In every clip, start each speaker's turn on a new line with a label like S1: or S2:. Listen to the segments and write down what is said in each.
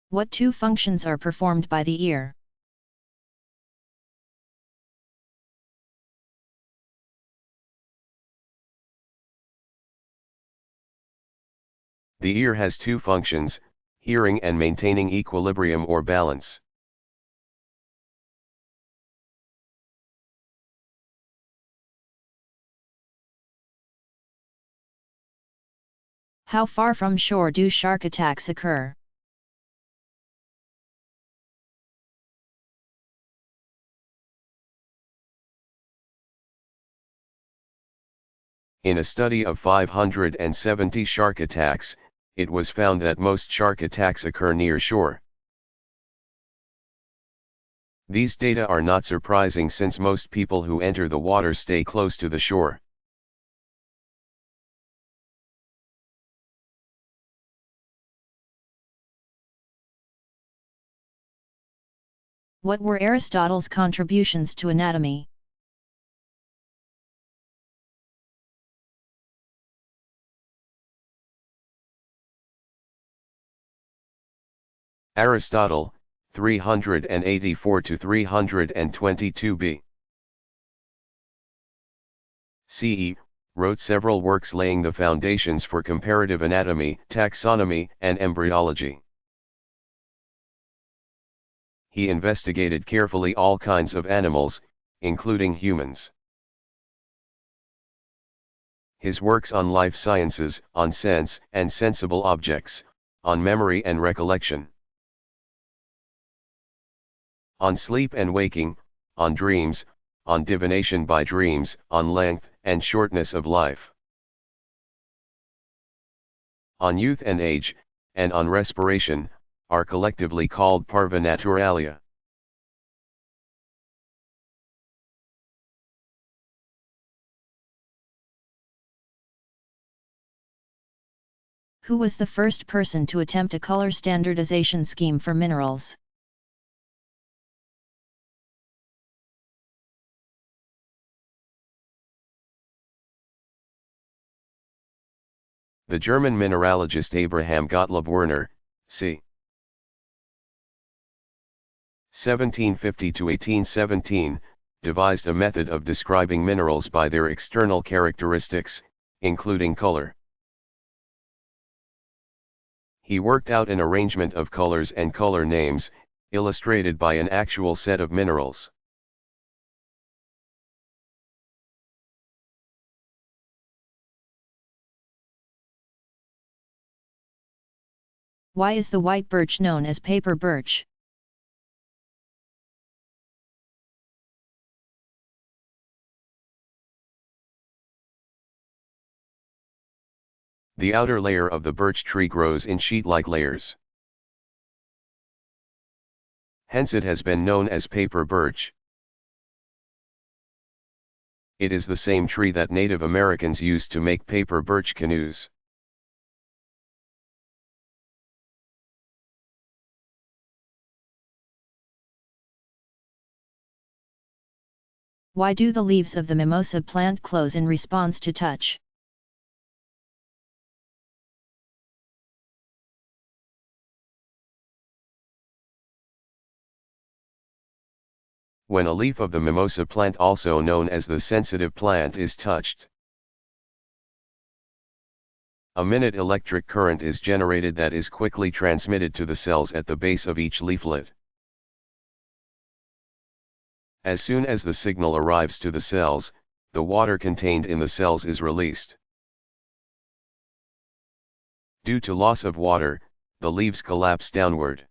S1: What two functions are performed by the ear?
S2: The ear has two functions, hearing and maintaining equilibrium or balance.
S1: How far from shore do shark attacks occur?
S2: In a study of 570 shark attacks, it was found that most shark attacks occur near shore. These data are not surprising since most people who enter the water stay close to the shore.
S1: What were Aristotle's contributions to anatomy?
S2: Aristotle, 384 to 322 b. CE, wrote several works laying the foundations for comparative anatomy, taxonomy, and embryology. He investigated carefully all kinds of animals, including humans. His works on life sciences, on sense and sensible objects, on memory and recollection, on sleep and waking, on dreams, on divination by dreams, on length and shortness of life, on youth and age, and on respiration, are collectively called Parva Naturalia.
S1: Who was the first person to attempt a color standardization scheme for minerals?
S2: The German mineralogist Abraham Gottlob Werner, c. 1750 to 1817, devised a method of describing minerals by their external characteristics, including color. He worked out an arrangement of colors and color names, illustrated by an actual set of minerals.
S1: Why is the white birch known as paper birch?
S2: The outer layer of the birch tree grows in sheet-like layers. Hence it has been known as paper birch. It is the same tree that Native Americans used to make paper birch canoes.
S1: Why do the leaves of the mimosa plant close in response to touch?
S2: When a leaf of the mimosa plant, also known as the sensitive plant, is touched, a minute electric current is generated that is quickly transmitted to the cells at the base of each leaflet. As soon as the signal arrives to the cells, the water contained in the cells is released. Due to loss of water, the leaves collapse downward.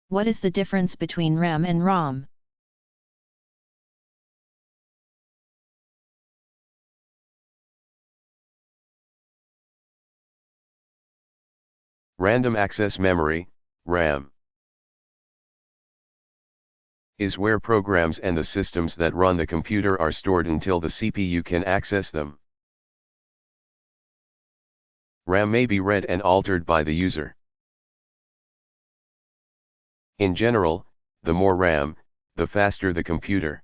S1: What is the difference between RAM and ROM?
S2: Random access memory, RAM, is where programs and the systems that run the computer are stored until the CPU can access them. RAM may be read and altered by the user. In general, the more RAM, the faster the computer.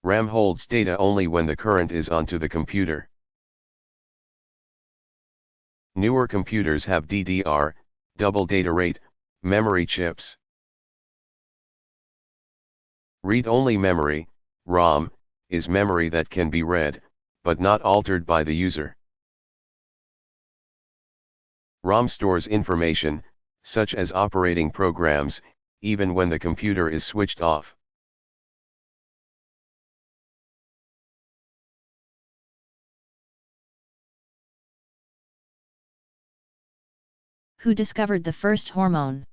S2: RAM holds data only when the current is onto the computer. Newer computers have DDR, double data rate, memory chips. Read-only memory, ROM, is memory that can be read, but not altered by the user. ROM stores information, such as operating programs, even when the computer is switched off.
S1: Who discovered the first hormone?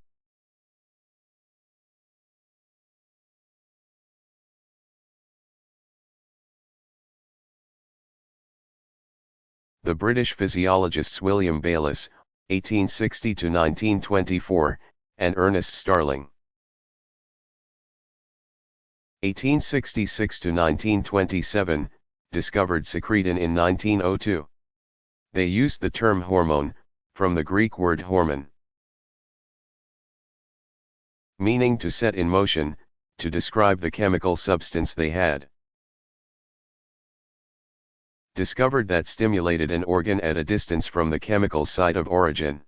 S2: The British physiologists William Bayliss, 1860–1924, and Ernest Starling, 1866–1927, discovered secretin in 1902. They used the term hormone, from the Greek word hormon, meaning to set in motion, to describe the chemical substance they had discovered that stimulated an organ at a distance from the chemical site of origin.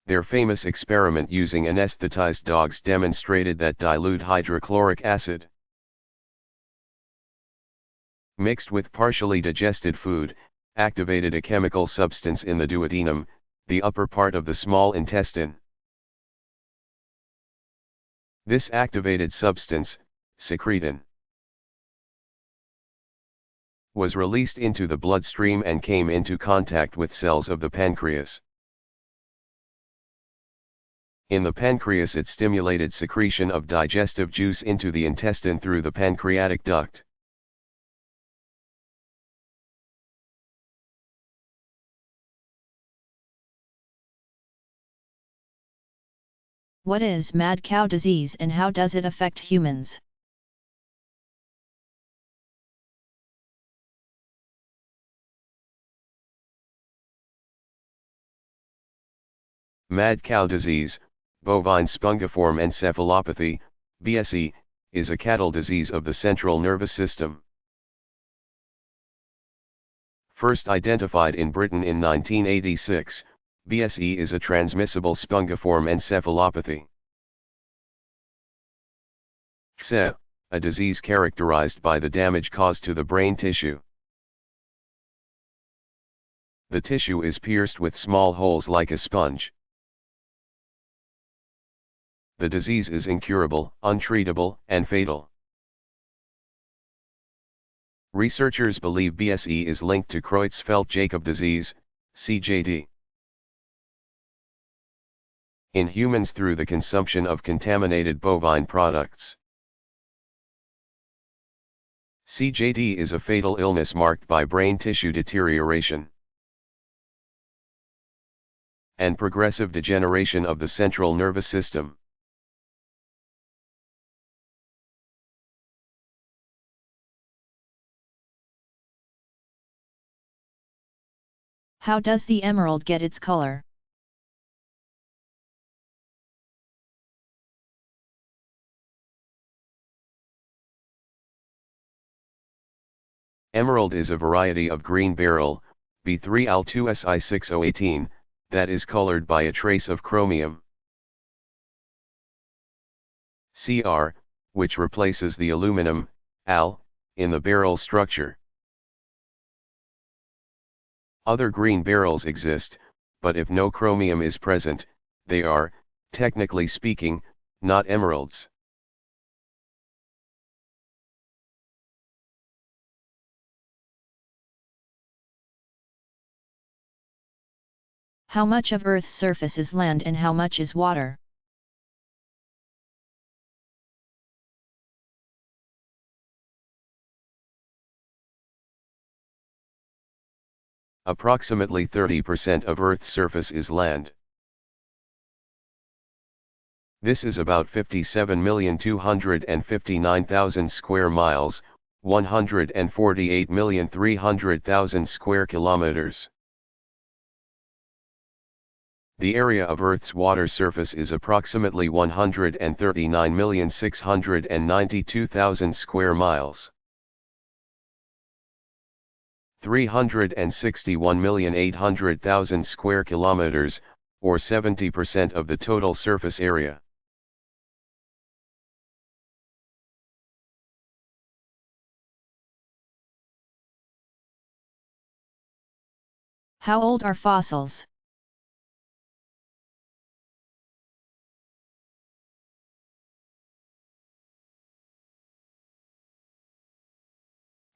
S2: Their famous experiment using anesthetized dogs demonstrated that dilute hydrochloric acid mixed with partially digested food, activated a chemical substance in the duodenum, the upper part of the small intestine. This activated substance, secretin, was released into the bloodstream and came into contact with cells of the pancreas. In the pancreas it stimulated secretion of digestive juice into the intestine through the pancreatic duct.
S1: What is mad cow disease and how does it affect humans?
S2: Mad cow disease, bovine spongiform encephalopathy, BSE, is a cattle disease of the central nervous system. First identified in Britain in 1986, BSE is a transmissible spongiform encephalopathy. XE, a disease characterized by the damage caused to the brain tissue. The tissue is pierced with small holes like a sponge. The disease is incurable, untreatable, and fatal. Researchers believe BSE is linked to Creutzfeldt-Jakob disease, CJD. In humans through the consumption of contaminated bovine products. CJD is a fatal illness marked by brain tissue deterioration and progressive degeneration of the central nervous system.
S1: How does the emerald get its color?
S2: Emerald is a variety of green beryl, B3Al2Si6018, that is colored by a trace of chromium, Cr, which replaces the aluminum, Al, in the beryl structure. Other green beryls exist, but if no chromium is present, they are, technically speaking, not emeralds.
S1: How much of Earth's surface is land and how much is water?
S2: Approximately 30% of Earth's surface is land. This is about 57,259,000 square miles, 148,300,000 square kilometers. The area of Earth's water surface is approximately 139,692,000 square miles. 361,800,000 square kilometers, or 70% of the total surface area.
S1: How old are fossils?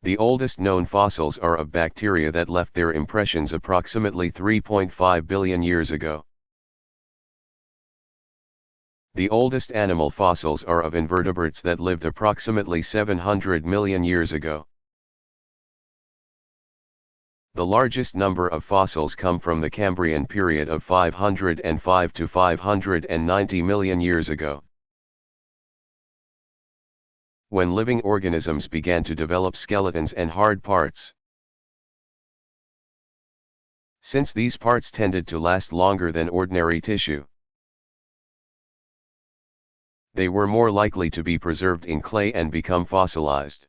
S2: The oldest known fossils are of bacteria that left their impressions approximately 3.5 billion years ago. The oldest animal fossils are of invertebrates that lived approximately 700 million years ago. The largest number of fossils come from the Cambrian period of 505 to 590 million years ago, when living organisms began to develop skeletons and hard parts. Since these parts tended to last longer than ordinary tissue, they were more likely to be preserved in clay and become fossilized.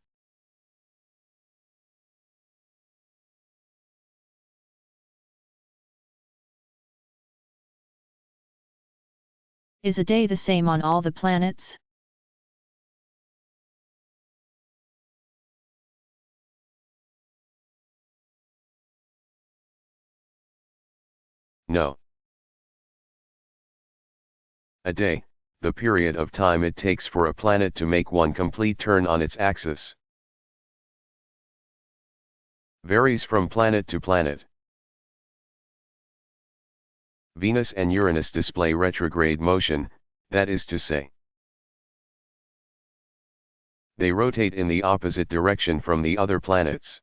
S1: Is a day the same on all the planets?
S2: No. A day, the period of time it takes for a planet to make one complete turn on its axis, varies from planet to planet. Venus and Uranus display retrograde motion, that is to say, they rotate in the opposite direction from the other planets.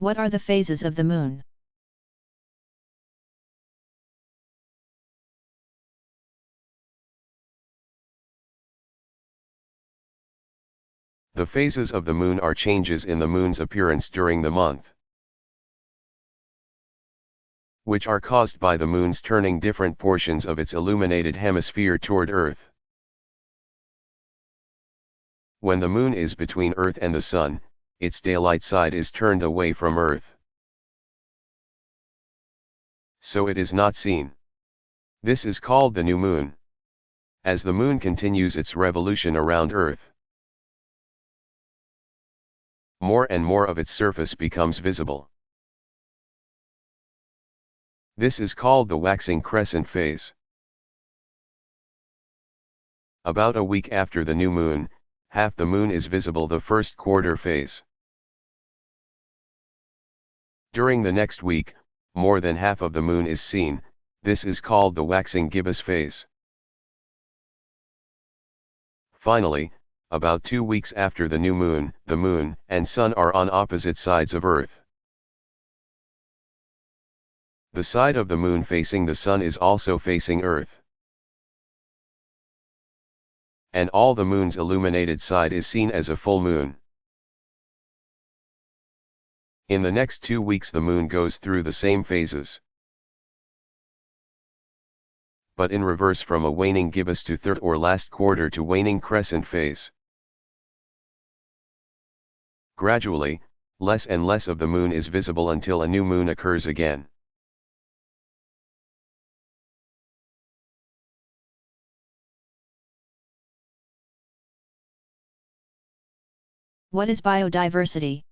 S1: What are the phases of the Moon?
S2: The phases of the Moon are changes in the Moon's appearance during the month, which are caused by the Moon's turning different portions of its illuminated hemisphere toward Earth. When the Moon is between Earth and the Sun, its daylight side is turned away from Earth, so it is not seen. This is called the new Moon. As the Moon continues its revolution around Earth, more and more of its surface becomes visible. This is called the waxing crescent phase. About a week after the new Moon, half the Moon is visible, the first quarter phase. During the next week, more than half of the Moon is seen, this is called the waxing gibbous phase. Finally, about 2 weeks after the new Moon, the Moon and Sun are on opposite sides of Earth. The side of the Moon facing the Sun is also facing Earth, and all the Moon's illuminated side is seen as a full moon. In the next 2 weeks the Moon goes through the same phases, but in reverse, from a waning gibbous to third or last quarter to waning crescent phase. Gradually, less and less of the Moon is visible until a new Moon occurs again.
S1: What is biodiversity?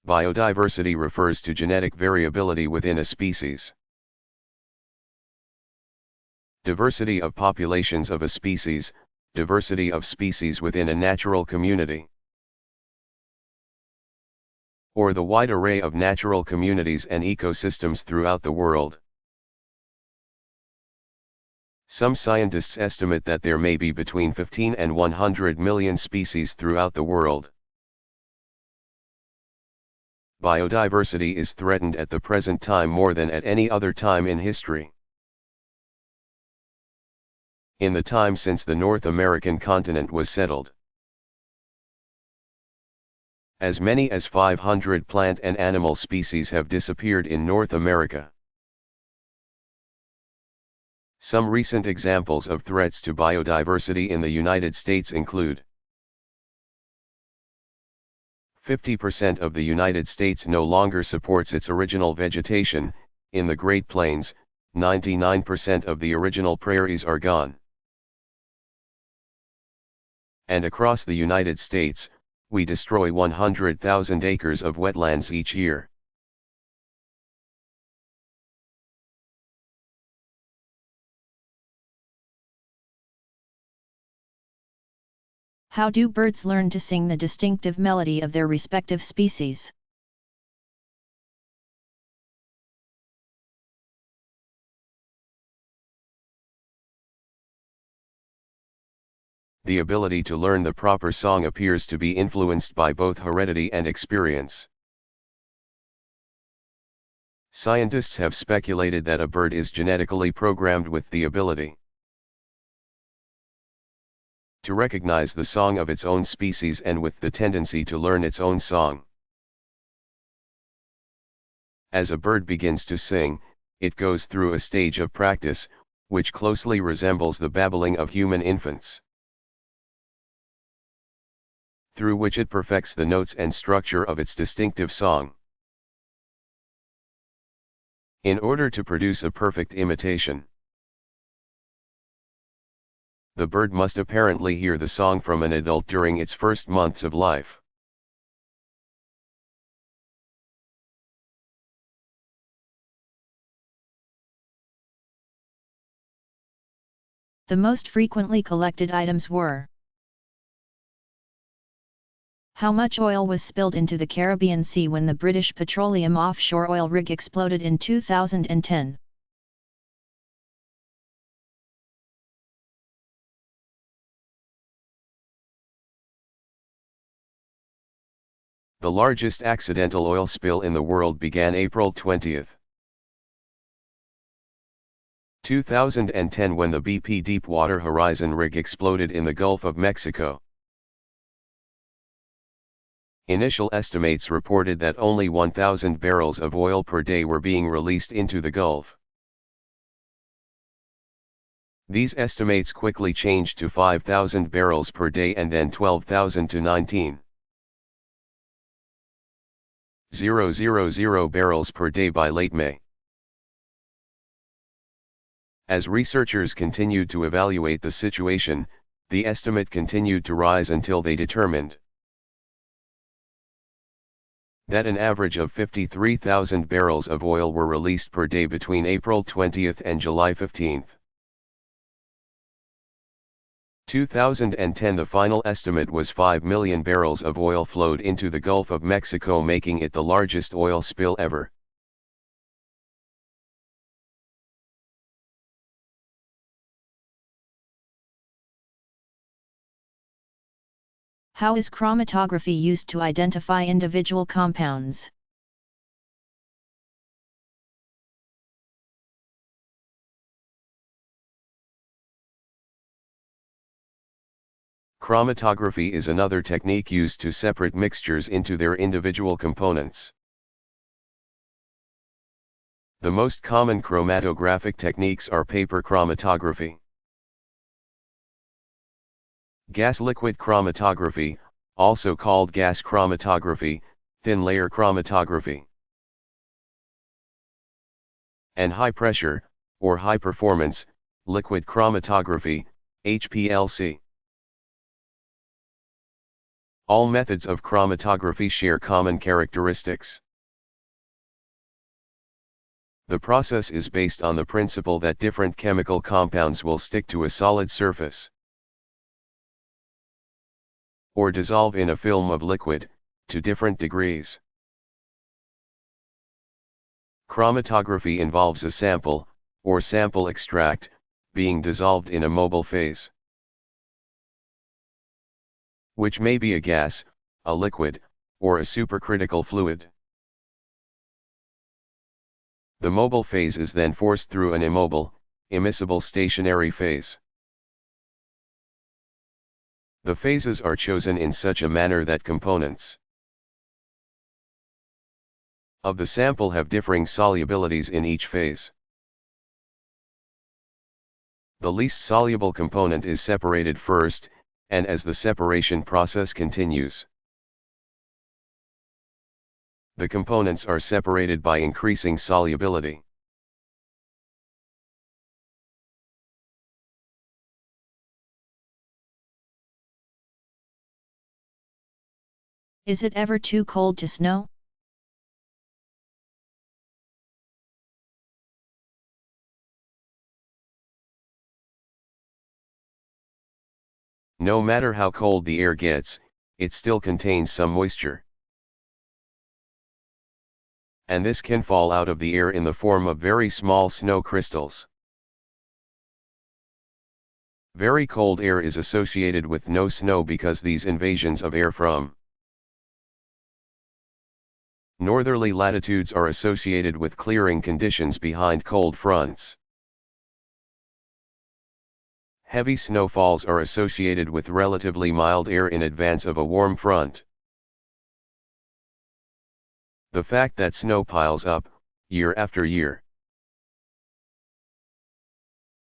S2: Biodiversity refers to genetic variability within a species. Diversity of populations of a species, diversity of species within a natural community, or the wide array of natural communities and ecosystems throughout the world. Some scientists estimate that there may be between 15 and 100 million species throughout the world. Biodiversity is threatened at the present time more than at any other time in history. In the time since the North American continent was settled, as many as 500 plant and animal species have disappeared in North America. Some recent examples of threats to biodiversity in the United States include: 50% of the United States no longer supports its original vegetation. In the Great Plains, 99% of the original prairies are gone. And across the United States, we destroy 100,000 acres of wetlands each year.
S1: How do birds learn to sing the distinctive melody of their respective species?
S2: The ability to learn the proper song appears to be influenced by both heredity and experience. Scientists have speculated that a bird is genetically programmed with the ability to recognize the song of its own species and with the tendency to learn its own song. As a bird begins to sing, it goes through a stage of practice, which closely resembles the babbling of human infants, through which it perfects the notes and structure of its distinctive song. In order to produce a perfect imitation, the bird must apparently hear the song from an adult during its first months of life.
S1: The most frequently collected items were: how much oil was spilled into the Caribbean Sea when the British Petroleum offshore oil rig exploded in 2010?
S2: The largest accidental oil spill in the world began April 20, 2010 when the BP Deepwater Horizon rig exploded in the Gulf of Mexico. Initial estimates reported that only 1,000 barrels of oil per day were being released into the Gulf. These estimates quickly changed to 5,000 barrels per day and then 12,000 to 19,000 barrels per day by late May. As researchers continued to evaluate the situation, the estimate continued to rise until they determined that an average of 53,000 barrels of oil were released per day between April 20 and July 15. 2010. The final estimate was 5 million barrels of oil flowed into the Gulf of Mexico, making it the largest oil spill ever.
S1: How is chromatography used to identify individual compounds?
S2: Chromatography is another technique used to separate mixtures into their individual components. The most common chromatographic techniques are paper chromatography, gas-liquid chromatography, also called gas chromatography, thin layer chromatography, and high-pressure, or high-performance, liquid chromatography, HPLC. All methods of chromatography share common characteristics. The process is based on the principle that different chemical compounds will stick to a solid surface or dissolve in a film of liquid, to different degrees. Chromatography involves a sample, or sample extract, being dissolved in a mobile phase, which may be a gas, a liquid, or a supercritical fluid. The mobile phase is then forced through an immobile, immiscible stationary phase. The phases are chosen in such a manner that components of the sample have differing solubilities in each phase. The least soluble component is separated first, and as the separation process continues, the components are separated by increasing solubility.
S1: Is it ever too cold to snow?
S2: No matter how cold the air gets, it still contains some moisture. And this can fall out of the air in the form of very small snow crystals. Very cold air is associated with no snow because these invasions of air from northerly latitudes are associated with clearing conditions behind cold fronts. Heavy snowfalls are associated with relatively mild air in advance of a warm front. The fact that snow piles up, year after year,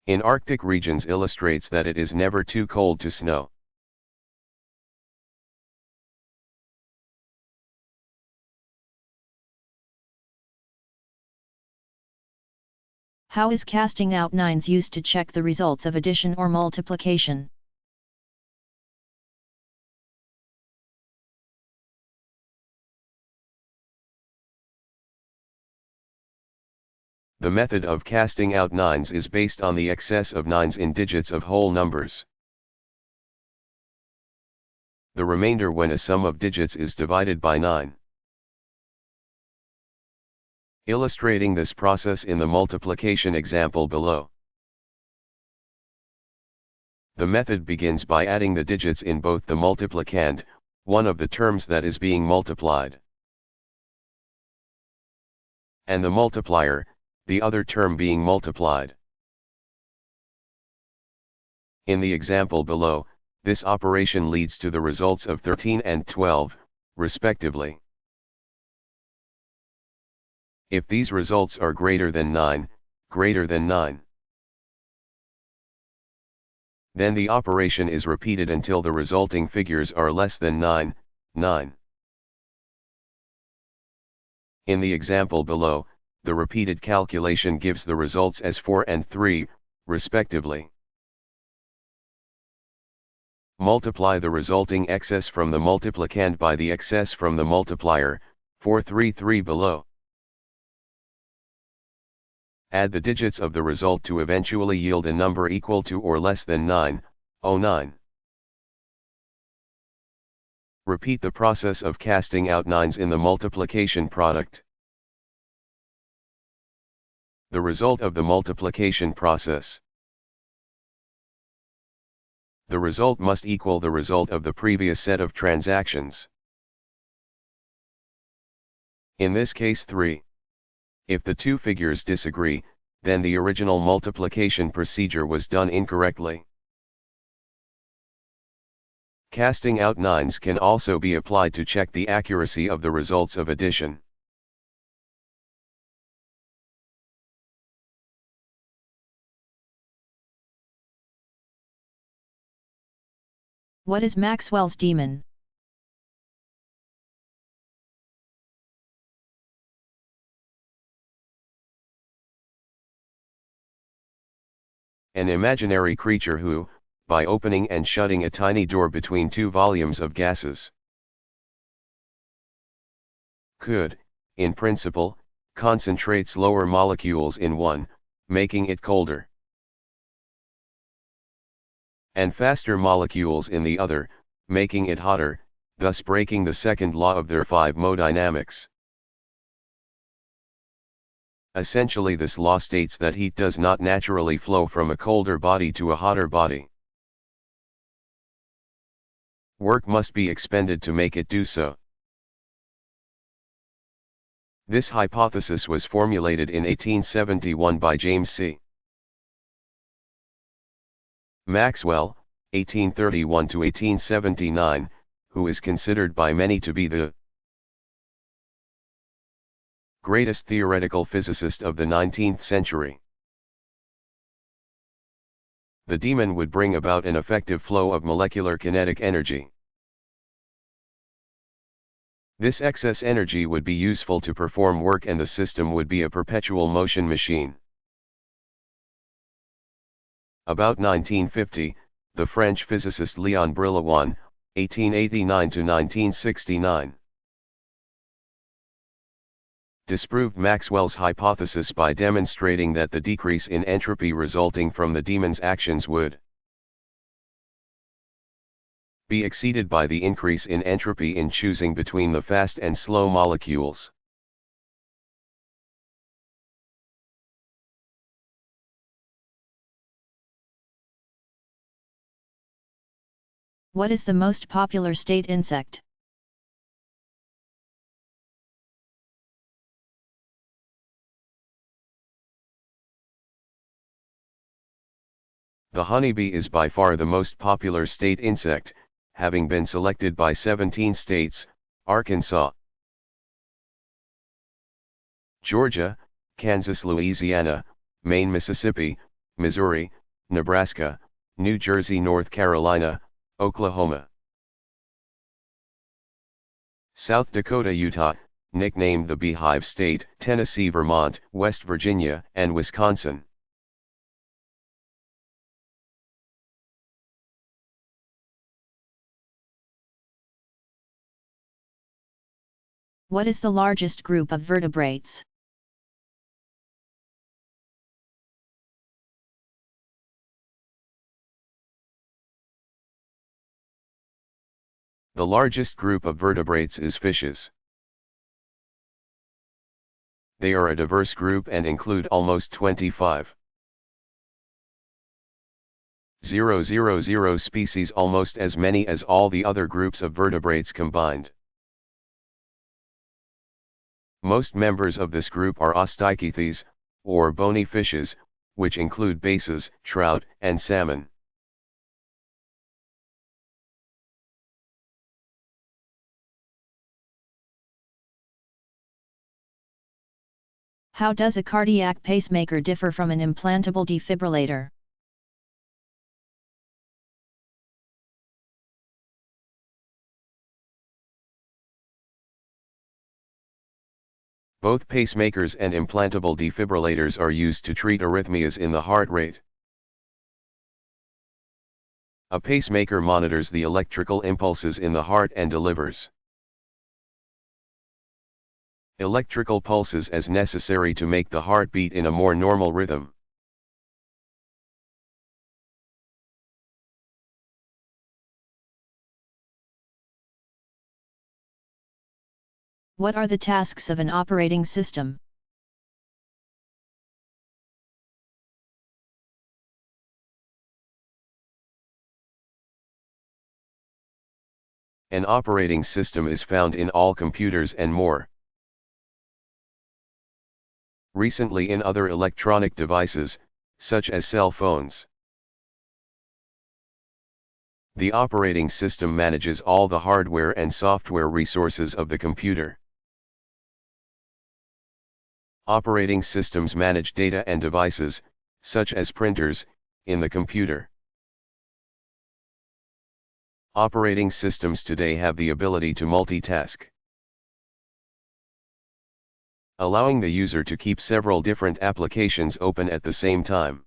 S2: in Arctic regions illustrates that it is never too cold to snow.
S1: How is casting out nines used to check the results of addition or multiplication?
S2: The method of casting out nines is based on the excess of nines in digits of whole numbers. The remainder when a sum of digits is divided by 9. Illustrating this process in the multiplication example below. The method begins by adding the digits in both the multiplicand, one of the terms that is being multiplied, and the multiplier, the other term being multiplied. In the example below, this operation leads to the results of 13 and 12, respectively. If these results are greater than 9, then the operation is repeated until the resulting figures are less than 9. In the example below, the repeated calculation gives the results as 4 and 3, respectively. Multiply the resulting excess from the multiplicand by the excess from the multiplier, 433 below. Add the digits of the result to eventually yield a number equal to or less than 909. Repeat the process of casting out nines in the multiplication product. The result of the multiplication process. The result must equal the result of the previous set of transactions. In this case 3. If the two figures disagree, then the original multiplication procedure was done incorrectly. Casting out nines can also be applied to check the accuracy of the results of addition.
S1: What is Maxwell's demon?
S2: An imaginary creature who, by opening and shutting a tiny door between two volumes of gases, could, in principle, concentrate slower molecules in one, making it colder, and faster molecules in the other, making it hotter, thus breaking the second law of thermodynamics. Essentially, this law states that heat does not naturally flow from a colder body to a hotter body. Work must be expended to make it do so. This hypothesis was formulated in 1871 by James C. Maxwell, 1831 to 1879, who is considered by many to be the greatest theoretical physicist of the 19th century. The demon would bring about an effective flow of molecular kinetic energy. This excess energy would be useful to perform work and the system would be a perpetual motion machine. About 1950, the French physicist Léon Brillouin, 1889 to 1969, disproved Maxwell's hypothesis by demonstrating that the decrease in entropy resulting from the demon's actions would be exceeded by the increase in entropy in choosing between the fast and slow molecules.
S1: What is the most popular state insect?
S2: The honeybee is by far the most popular state insect, having been selected by 17 states: Arkansas, Georgia, Kansas, Louisiana, Maine, Mississippi, Missouri, Nebraska, New Jersey, North Carolina, Oklahoma, South Dakota, Utah, nicknamed the Beehive State, Tennessee, Vermont, West Virginia, and Wisconsin.
S1: What is the largest group of vertebrates?
S2: The largest group of vertebrates is fishes. They are a diverse group and include almost 25,000 species, almost as many as all the other groups of vertebrates combined. Most members of this group are osteichthyes, or bony fishes, which include bases, trout, and salmon.
S1: How does a cardiac pacemaker differ from an implantable defibrillator?
S2: Both pacemakers and implantable defibrillators are used to treat arrhythmias in the heart rate. A pacemaker monitors the electrical impulses in the heart and delivers electrical pulses as necessary to make the heart beat in a more normal rhythm.
S1: What are the tasks of an operating system?
S2: An operating system is found in all computers and more recently in other electronic devices, such as cell phones. The operating system manages all the hardware and software resources of the computer. Operating systems manage data and devices, such as printers, in the computer. Operating systems today have the ability to multitask, allowing the user to keep several different applications open at the same time.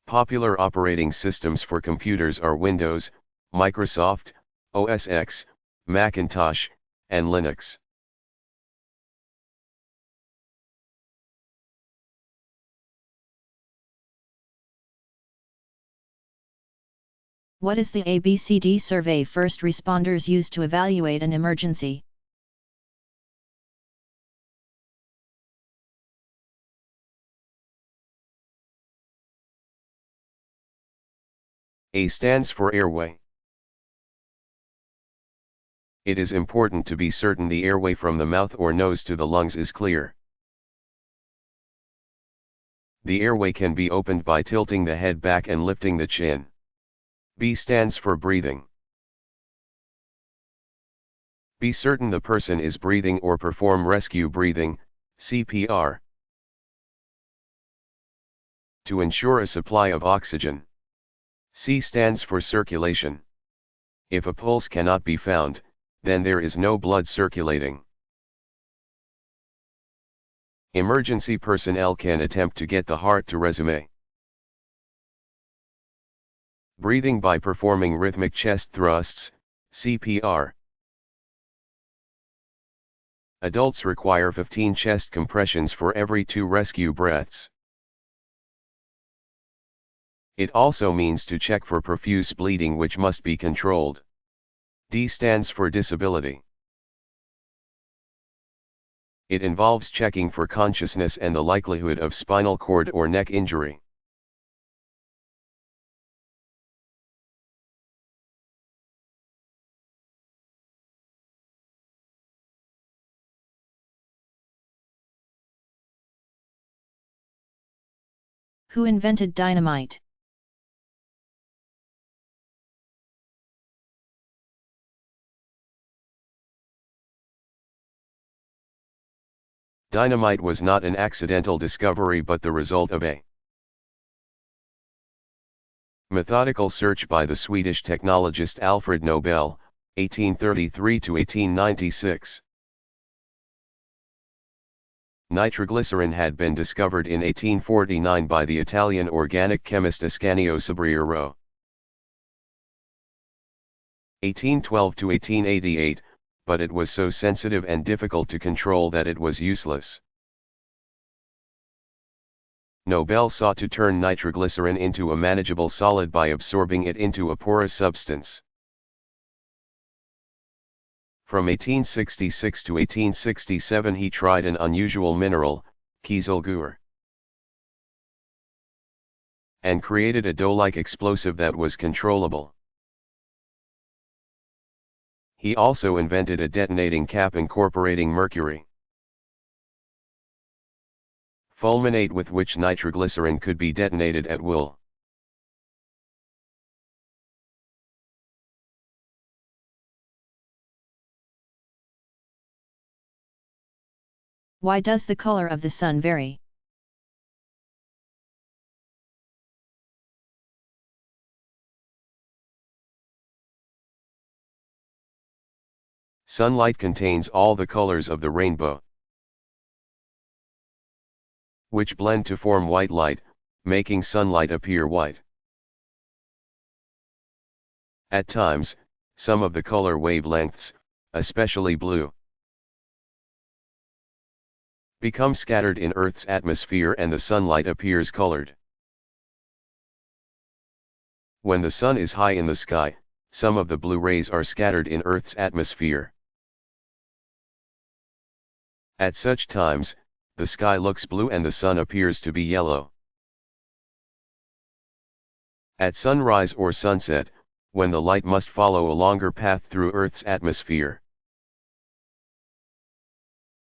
S2: Popular operating systems for computers are Windows, Microsoft, OS X, Macintosh, and Linux.
S1: What is the ABCD survey first responders use to evaluate an emergency?
S2: A stands for airway. It is important to be certain the airway from the mouth or nose to the lungs is clear. The airway can be opened by tilting the head back and lifting the chin. B stands for breathing. Be certain the person is breathing or perform rescue breathing, CPR, to ensure a supply of oxygen. C stands for circulation. If a pulse cannot be found, then there is no blood circulating. Emergency personnel can attempt to get the heart to resume. Breathing by performing rhythmic chest thrusts, CPR. Adults require 15 chest compressions for every 2 rescue breaths. It also means to check for profuse bleeding, which must be controlled. D stands for disability. It involves checking for consciousness and the likelihood of spinal cord or neck injury.
S1: Who invented dynamite?
S2: Dynamite was not an accidental discovery but the result of a methodical search by the Swedish technologist Alfred Nobel, 1833 to 1896. Nitroglycerin had been discovered in 1849 by the Italian organic chemist Ascanio Sobriero. 1812 to 1888, but it was so sensitive and difficult to control that it was useless. Nobel sought to turn nitroglycerin into a manageable solid by absorbing it into a porous substance. From 1866 to 1867 he tried an unusual mineral, kieselguhr, and created a dough-like explosive that was controllable. He also invented a detonating cap incorporating mercury fulminate with which nitroglycerin could be detonated at will.
S1: Why does the color of the sun vary?
S2: Sunlight contains all the colors of the rainbow, which blend to form white light, making sunlight appear white. At times, some of the color wavelengths, especially blue, become scattered in Earth's atmosphere and the sunlight appears colored. When the sun is high in the sky, some of the blue rays are scattered in Earth's atmosphere. At such times, the sky looks blue and the sun appears to be yellow. At sunrise or sunset, when the light must follow a longer path through Earth's atmosphere,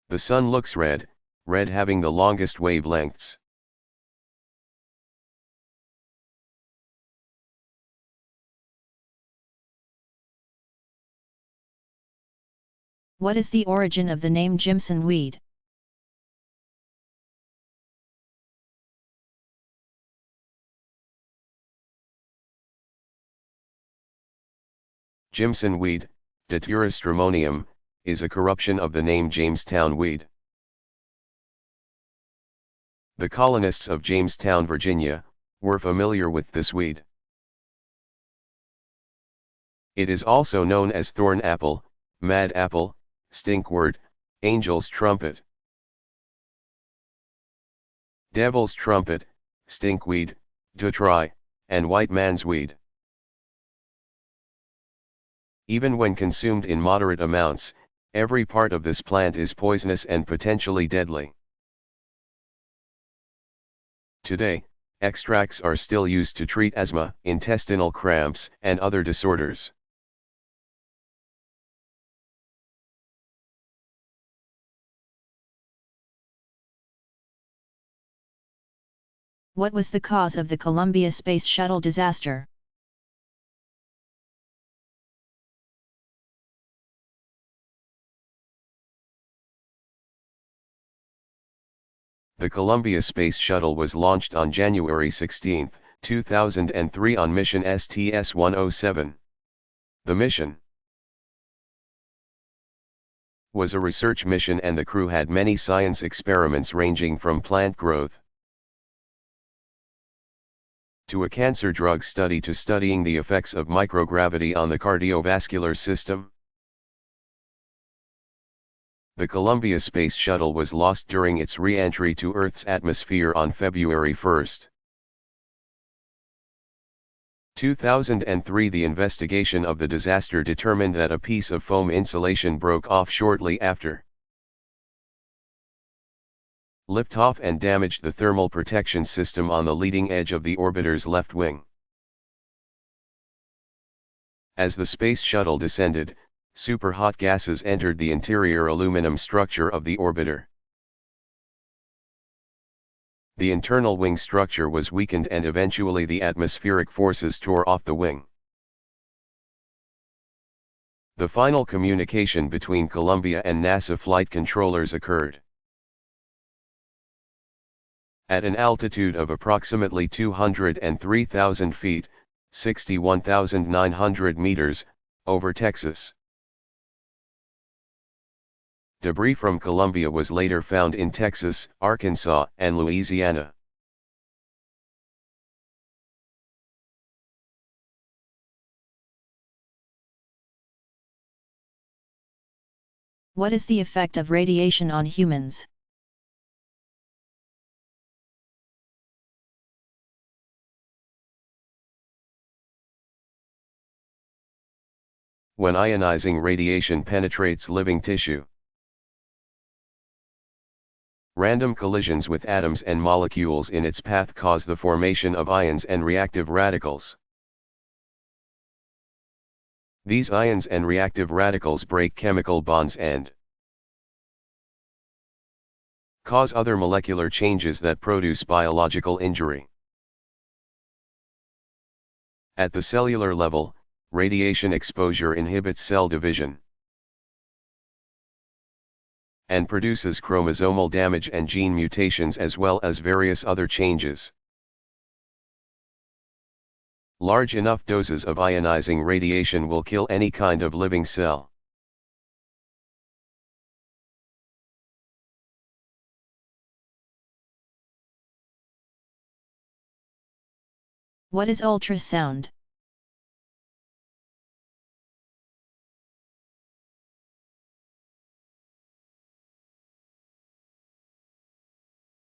S2: the sun looks red, red having the longest wavelengths.
S1: What is the origin of the name Jimson weed?
S2: Jimson weed, Datura stramonium, is a corruption of the name Jamestown weed. The colonists of Jamestown, Virginia, were familiar with this weed. It is also known as thorn apple, mad apple, stinkwort, angel's trumpet, devil's trumpet, stinkweed, dutry, and white man's weed. Even when consumed in moderate amounts, every part of this plant is poisonous and potentially deadly. Today, extracts are still used to treat asthma, intestinal cramps, and other disorders.
S1: What was the cause of the Columbia Space Shuttle disaster?
S2: The Columbia Space Shuttle was launched on January 16, 2003 on mission STS-107. The mission was a research mission and the crew had many science experiments ranging from plant growth to a cancer drug study to studying the effects of microgravity on the cardiovascular system. The Columbia Space Shuttle was lost during its re-entry to Earth's atmosphere on February 1, 2003. The investigation of the disaster determined that a piece of foam insulation broke off shortly after liftoff and damaged the thermal protection system on the leading edge of the orbiter's left wing. As the space shuttle descended, superhot gases entered the interior aluminum structure of the orbiter. The internal wing structure was weakened and eventually the atmospheric forces tore off the wing. The final communication between Columbia and NASA flight controllers occurred at an altitude of approximately 203,000 feet, 61,900 meters, over Texas. Debris from Columbia was later found in Texas, Arkansas, and Louisiana.
S1: What is the effect of radiation on humans?
S2: When ionizing radiation penetrates living tissue, random collisions with atoms and molecules in its path cause the formation of ions and reactive radicals. These ions and reactive radicals break chemical bonds and cause other molecular changes that produce biological injury. At the cellular level, radiation exposure inhibits cell division and produces chromosomal damage and gene mutations as well as various other changes. Large enough doses of ionizing radiation will kill any kind of living cell.
S1: What is ultrasound?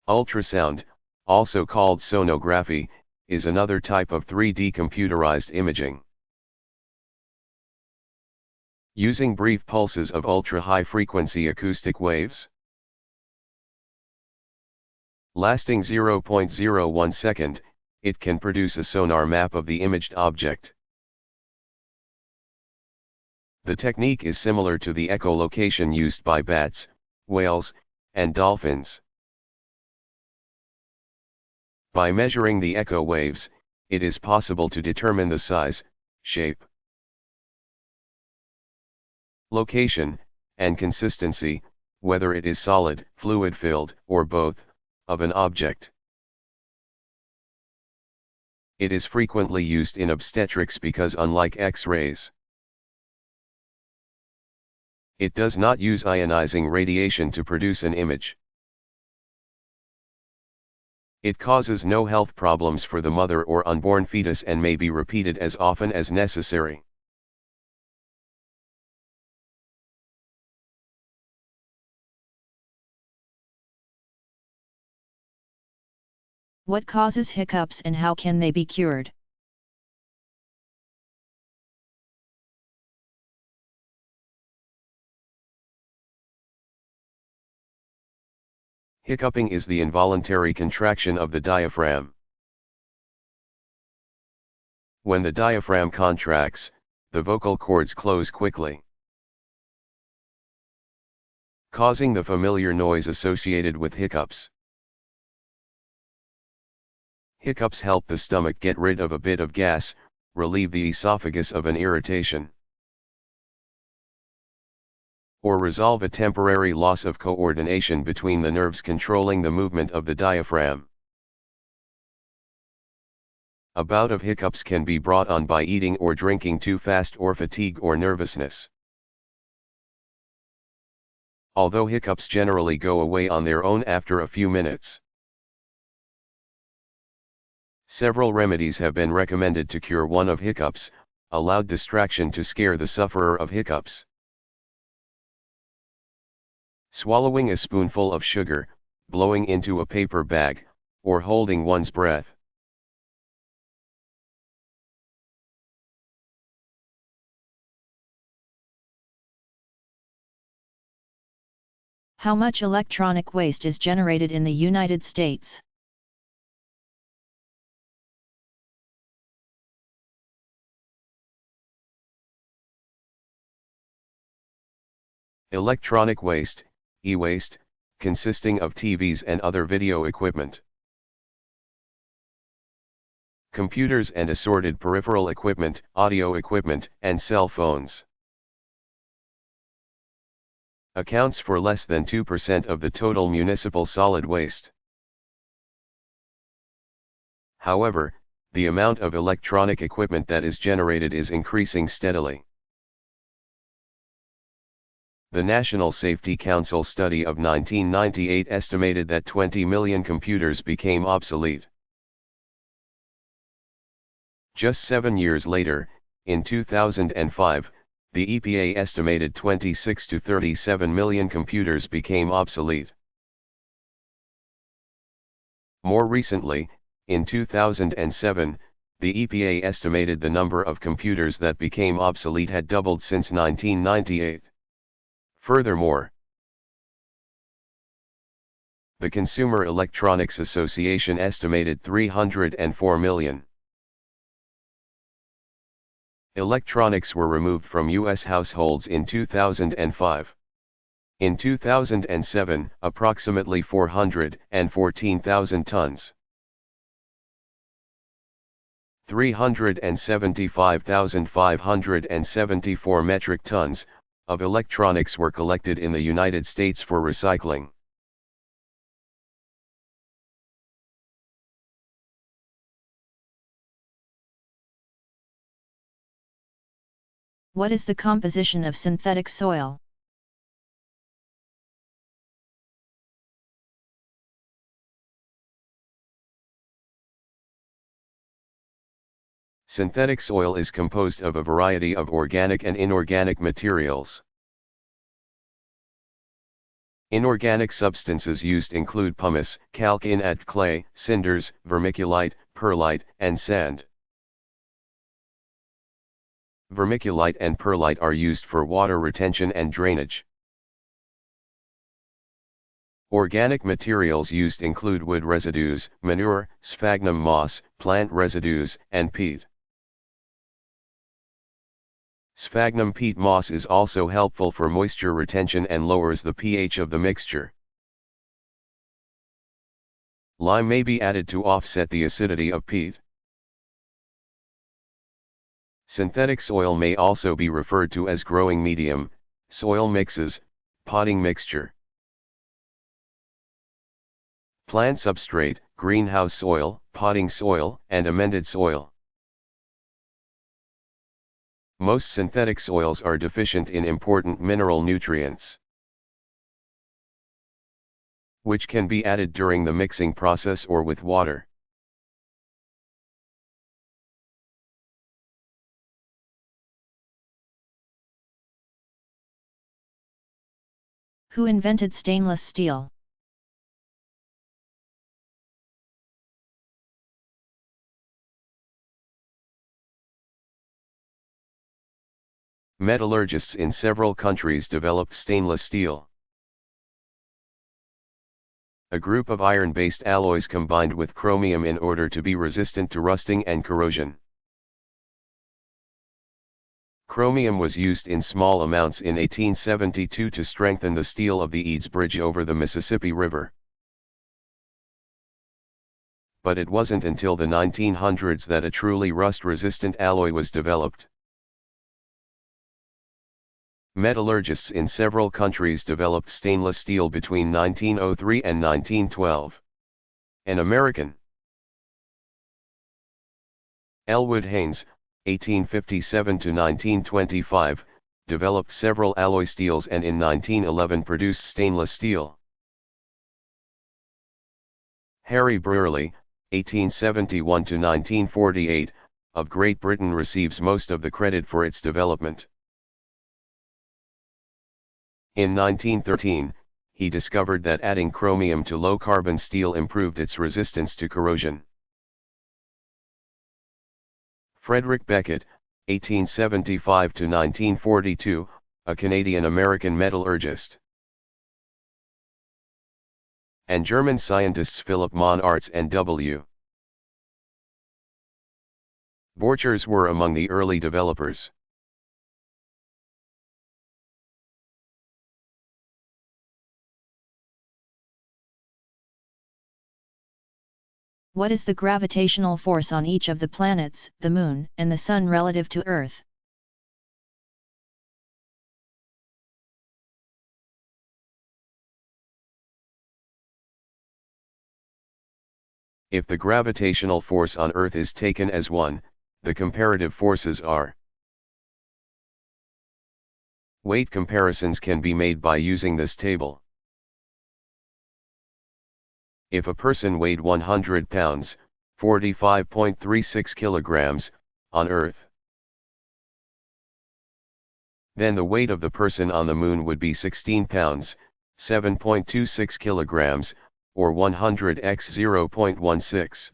S2: Ultrasound, also called sonography, is another type of 3D computerized imaging. Using brief pulses of ultra-high frequency acoustic waves, lasting 0.01 second, it can produce a sonar map of the imaged object. The technique is similar to the echolocation used by bats, whales, and dolphins. By measuring the echo waves, it is possible to determine the size, shape, location, and consistency, whether it is solid, fluid-filled, or both, of an object. It is frequently used in obstetrics because unlike X-rays, it does not use ionizing radiation to produce an image. It causes no health problems for the mother or unborn fetus and may be repeated as often as necessary.
S1: What causes hiccups and how can they be cured?
S2: Hiccuping is the involuntary contraction of the diaphragm. When the diaphragm contracts, the vocal cords close quickly, causing the familiar noise associated with hiccups. Hiccups help the stomach get rid of a bit of gas, relieve the esophagus of an irritation, or resolve a temporary loss of coordination between the nerves controlling the movement of the diaphragm. A bout of hiccups can be brought on by eating or drinking too fast or fatigue or nervousness. Although hiccups generally go away on their own after a few minutes. Several remedies have been recommended to cure one of hiccups, a loud distraction to scare the sufferer of hiccups. Swallowing a spoonful of sugar, blowing into a paper bag, or holding one's breath.
S1: How much electronic waste is generated in the United States?
S2: Electronic waste, e-waste, consisting of TVs and other video equipment, computers and assorted peripheral equipment, audio equipment, and cell phones, accounts for less than 2% of the total municipal solid waste. However, the amount of electronic equipment that is generated is increasing steadily. The National Safety Council study of 1998 estimated that 20 million computers became obsolete. Just 7 years later, in 2005, the EPA estimated 26 to 37 million computers became obsolete. More recently, in 2007, the EPA estimated the number of computers that became obsolete had doubled since 1998. Furthermore, the Consumer Electronics Association estimated 304 million. Electronics were removed from U.S. households in 2005. In 2007, approximately 414,000 tons. 375,574 metric tons of electronics were collected in the United States for recycling.
S1: What is the composition of synthetic soil?
S2: Synthetic soil is composed of a variety of organic and inorganic materials. Inorganic substances used include pumice, calc inert clay, cinders, vermiculite, perlite, and sand. Vermiculite and perlite are used for water retention and drainage. Organic materials used include wood residues, manure, sphagnum moss, plant residues, and peat. Sphagnum peat moss is also helpful for moisture retention and lowers the pH of the mixture. Lime may be added to offset the acidity of peat. Synthetic soil may also be referred to as growing medium, soil mixes, potting mixture, plant substrate, greenhouse soil, potting soil, and amended soil. Most synthetic soils are deficient in important mineral nutrients, which can be added during the mixing process or with water.
S1: Who invented stainless steel?
S2: Metallurgists in several countries developed stainless steel, a group of iron-based alloys combined with chromium in order to be resistant to rusting and corrosion. Chromium was used in small amounts in 1872 to strengthen the steel of the Eads Bridge over the Mississippi River. but it wasn't until the 1900s that a truly rust-resistant alloy was developed. Metallurgists in several countries developed stainless steel between 1903 and 1912. An American, Elwood Haynes, 1857 to 1925, developed several alloy steels and in 1911 produced stainless steel. Harry Brearley, 1871 to 1948, of Great Britain receives most of the credit for its development. In 1913, he discovered that adding chromium to low-carbon steel improved its resistance to corrosion. Frederick Beckett, 1875 to 1942, a Canadian-American metallurgist. And German scientists Philipp Monartz and W. Borchers were among the early developers.
S1: What is the gravitational force on each of the planets, the Moon, and the Sun relative to Earth?
S2: If the gravitational force on Earth is taken as 1, the comparative forces are. Weight comparisons can be made by using this table. If a person weighed 100 pounds, 45.36 kilograms, on Earth, then the weight of the person on the Moon would be 16 pounds, 7.26 kilograms, or 100 x 0.16.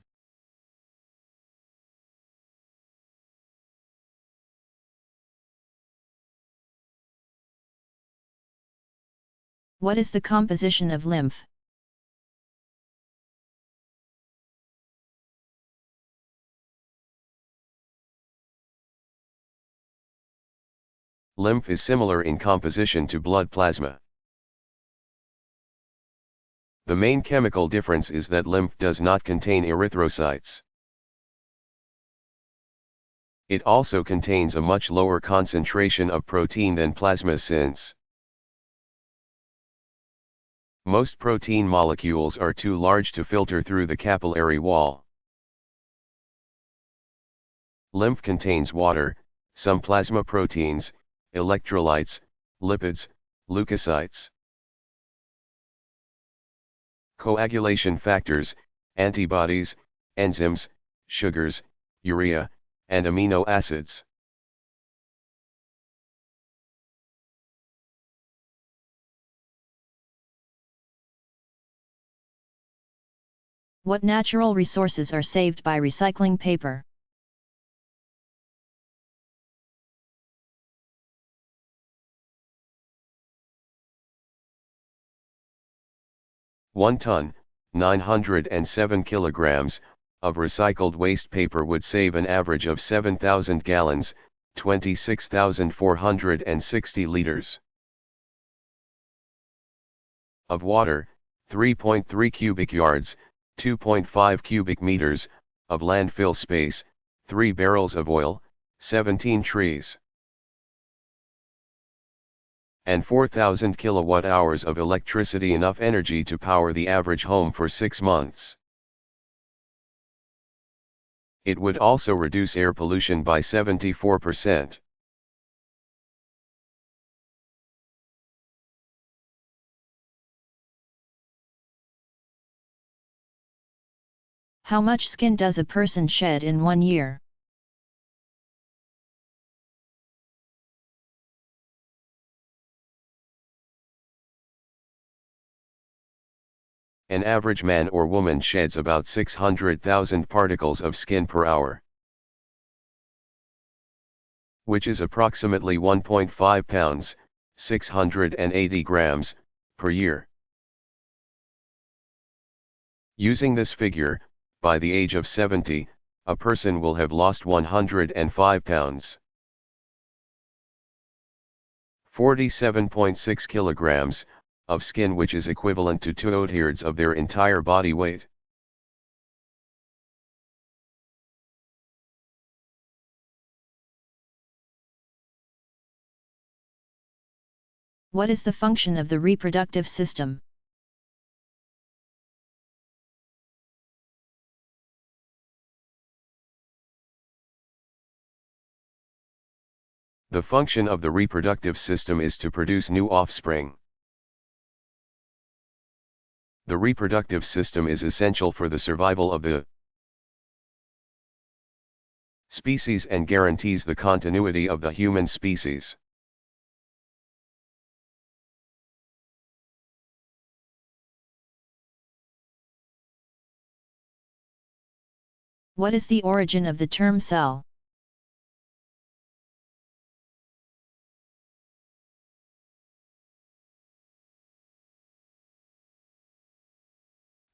S1: What is the composition of lymph?
S2: Lymph is similar in composition to blood plasma. The main chemical difference is that lymph does not contain erythrocytes. It also contains a much lower concentration of protein than plasma since most protein molecules are too large to filter through the capillary wall. Lymph contains water, some plasma proteins, electrolytes, lipids, leukocytes, coagulation factors, antibodies, enzymes, sugars, urea, and amino acids.
S1: What natural resources are saved by recycling paper?
S2: One ton, 907 kilograms, of recycled waste paper would save an average of 7,000 gallons, 26,460 liters. Of water, 3.3 cubic yards, 2.5 cubic meters, of landfill space, 3 barrels of oil, 17 trees. And 4,000 kilowatt-hours of electricity, enough energy to power the average home for 6 months. It would also reduce air pollution by 74%.
S1: How much skin does a person shed in 1 year?
S2: An average man or woman sheds about 600,000 particles of skin per hour, which is approximately 1.5 pounds, 680 grams, per year. Using this figure, by the age of 70, a person will have lost 105 pounds. 47.6 kilograms, of skin, which is equivalent to 2/3 of their entire body weight.
S1: What is the function of the reproductive system?
S2: The function of the reproductive system is to produce new offspring. The reproductive system is essential for the survival of the species and guarantees the continuity of the human species.
S1: What is the origin of the term cell?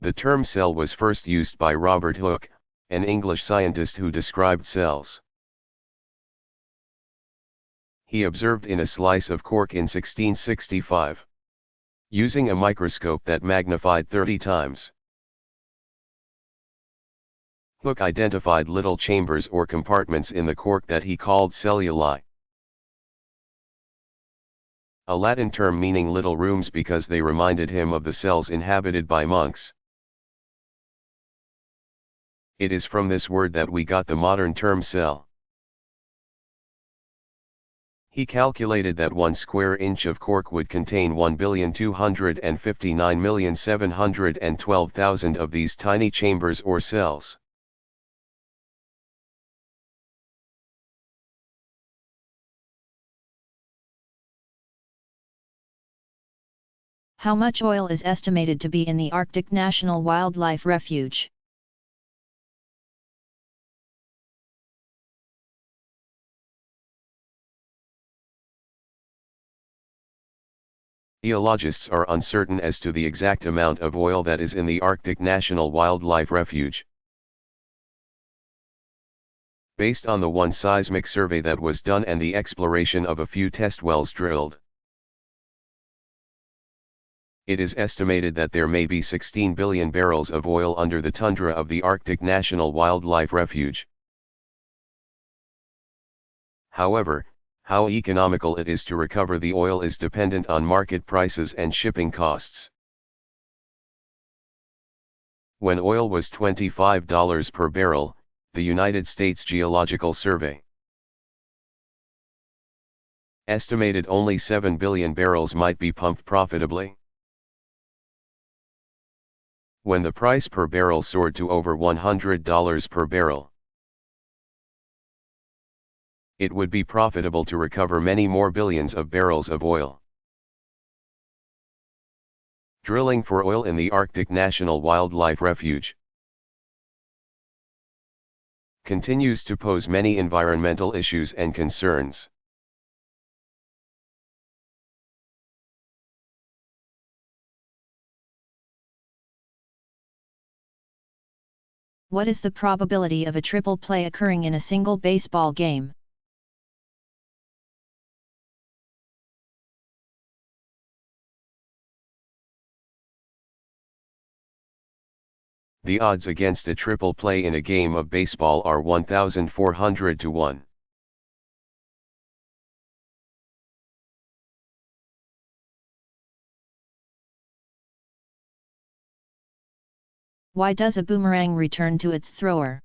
S2: The term cell was first used by Robert Hooke, an English scientist who described cells. He observed in a slice of cork in 1665. Using a microscope that magnified 30 times. Hooke identified little chambers or compartments in the cork that he called celluli. A Latin term meaning little rooms because they reminded him of the cells inhabited by monks. It is from this word that we got the modern term cell. He calculated that 1 square inch of cork would contain 1,259,712,000 of these tiny chambers or cells.
S1: How much oil is estimated to be in the Arctic National Wildlife Refuge?
S2: Geologists are uncertain as to the exact amount of oil that is in the Arctic National Wildlife Refuge. Based on the one seismic survey that was done and the exploration of a few test wells drilled, it is estimated that there may be 16 billion barrels of oil under the tundra of the Arctic National Wildlife Refuge. However, how economical it is to recover the oil is dependent on market prices and shipping costs. When oil was $25 per barrel, the United States Geological Survey estimated only 7 billion barrels might be pumped profitably. When the price per barrel soared to over $100 per barrel, it would be profitable to recover many more billions of barrels of oil. Drilling for oil in the Arctic National Wildlife Refuge continues to pose many environmental issues and concerns.
S1: What is the probability of a triple play occurring in a single baseball game?
S2: The odds against a triple play in a game of baseball are 1,400 to 1.
S1: Why does a boomerang return to its thrower?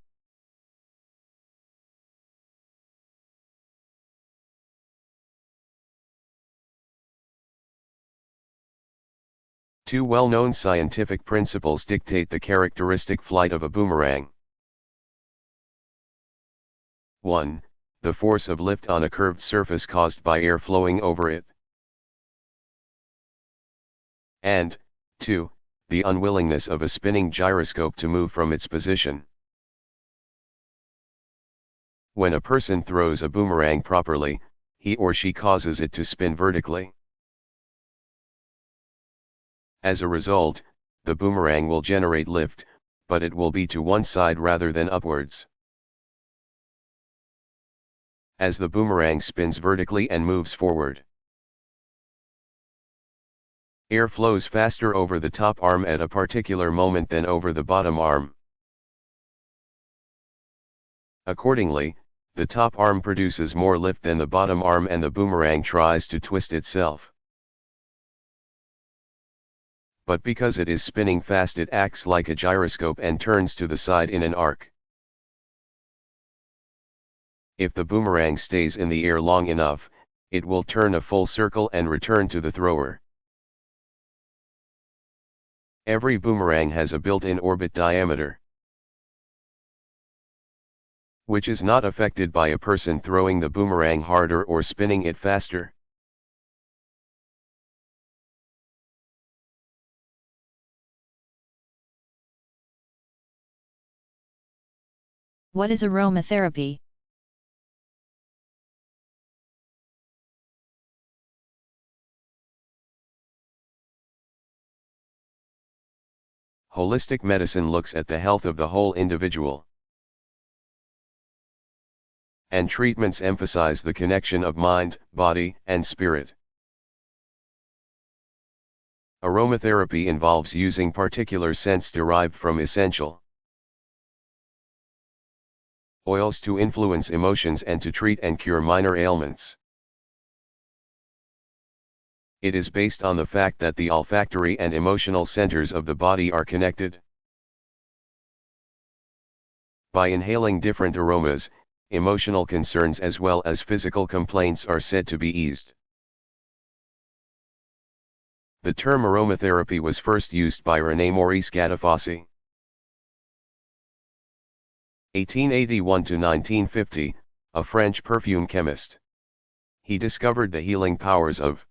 S2: Two well-known scientific principles dictate the characteristic flight of a boomerang. 1. The force of lift on a curved surface caused by air flowing over it. And, 2. The unwillingness of a spinning gyroscope to move from its position. When a person throws a boomerang properly, he or she causes it to spin vertically. As a result, the boomerang will generate lift, but it will be to one side rather than upwards. As the boomerang spins vertically and moves forward, air flows faster over the top arm at a particular moment than over the bottom arm. Accordingly, the top arm produces more lift than the bottom arm and the boomerang tries to twist itself. but because it is spinning fast it acts like a gyroscope and turns to the side in an arc. If the boomerang stays in the air long enough, it will turn a full circle and return to the thrower. Every boomerang has a built-in orbit diameter, which is not affected by a person throwing the boomerang harder or spinning it faster.
S1: What is aromatherapy?
S2: Holistic medicine looks at the health of the whole individual, and treatments emphasize the connection of mind, body, and spirit. Aromatherapy involves using particular scents derived from essential oils to influence emotions and to treat and cure minor ailments. It is based on the fact that the olfactory and emotional centers of the body are connected. By inhaling different aromas, emotional concerns as well as physical complaints are said to be eased. The term aromatherapy was first used by René Maurice Gattefossé. 1881 to 1950, a French perfume chemist. He discovered the healing powers of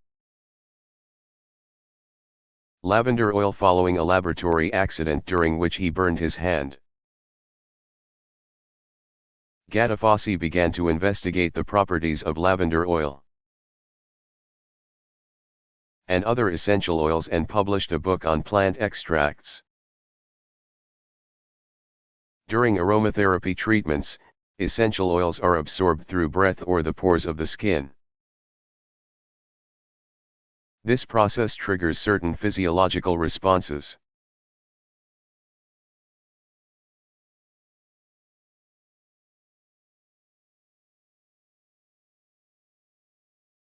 S2: lavender oil following a laboratory accident during which he burned his hand. Gattefossé began to investigate the properties of lavender oil and other essential oils and published a book on plant extracts. During aromatherapy treatments, essential oils are absorbed through breath or the pores of the skin. This process triggers certain physiological responses.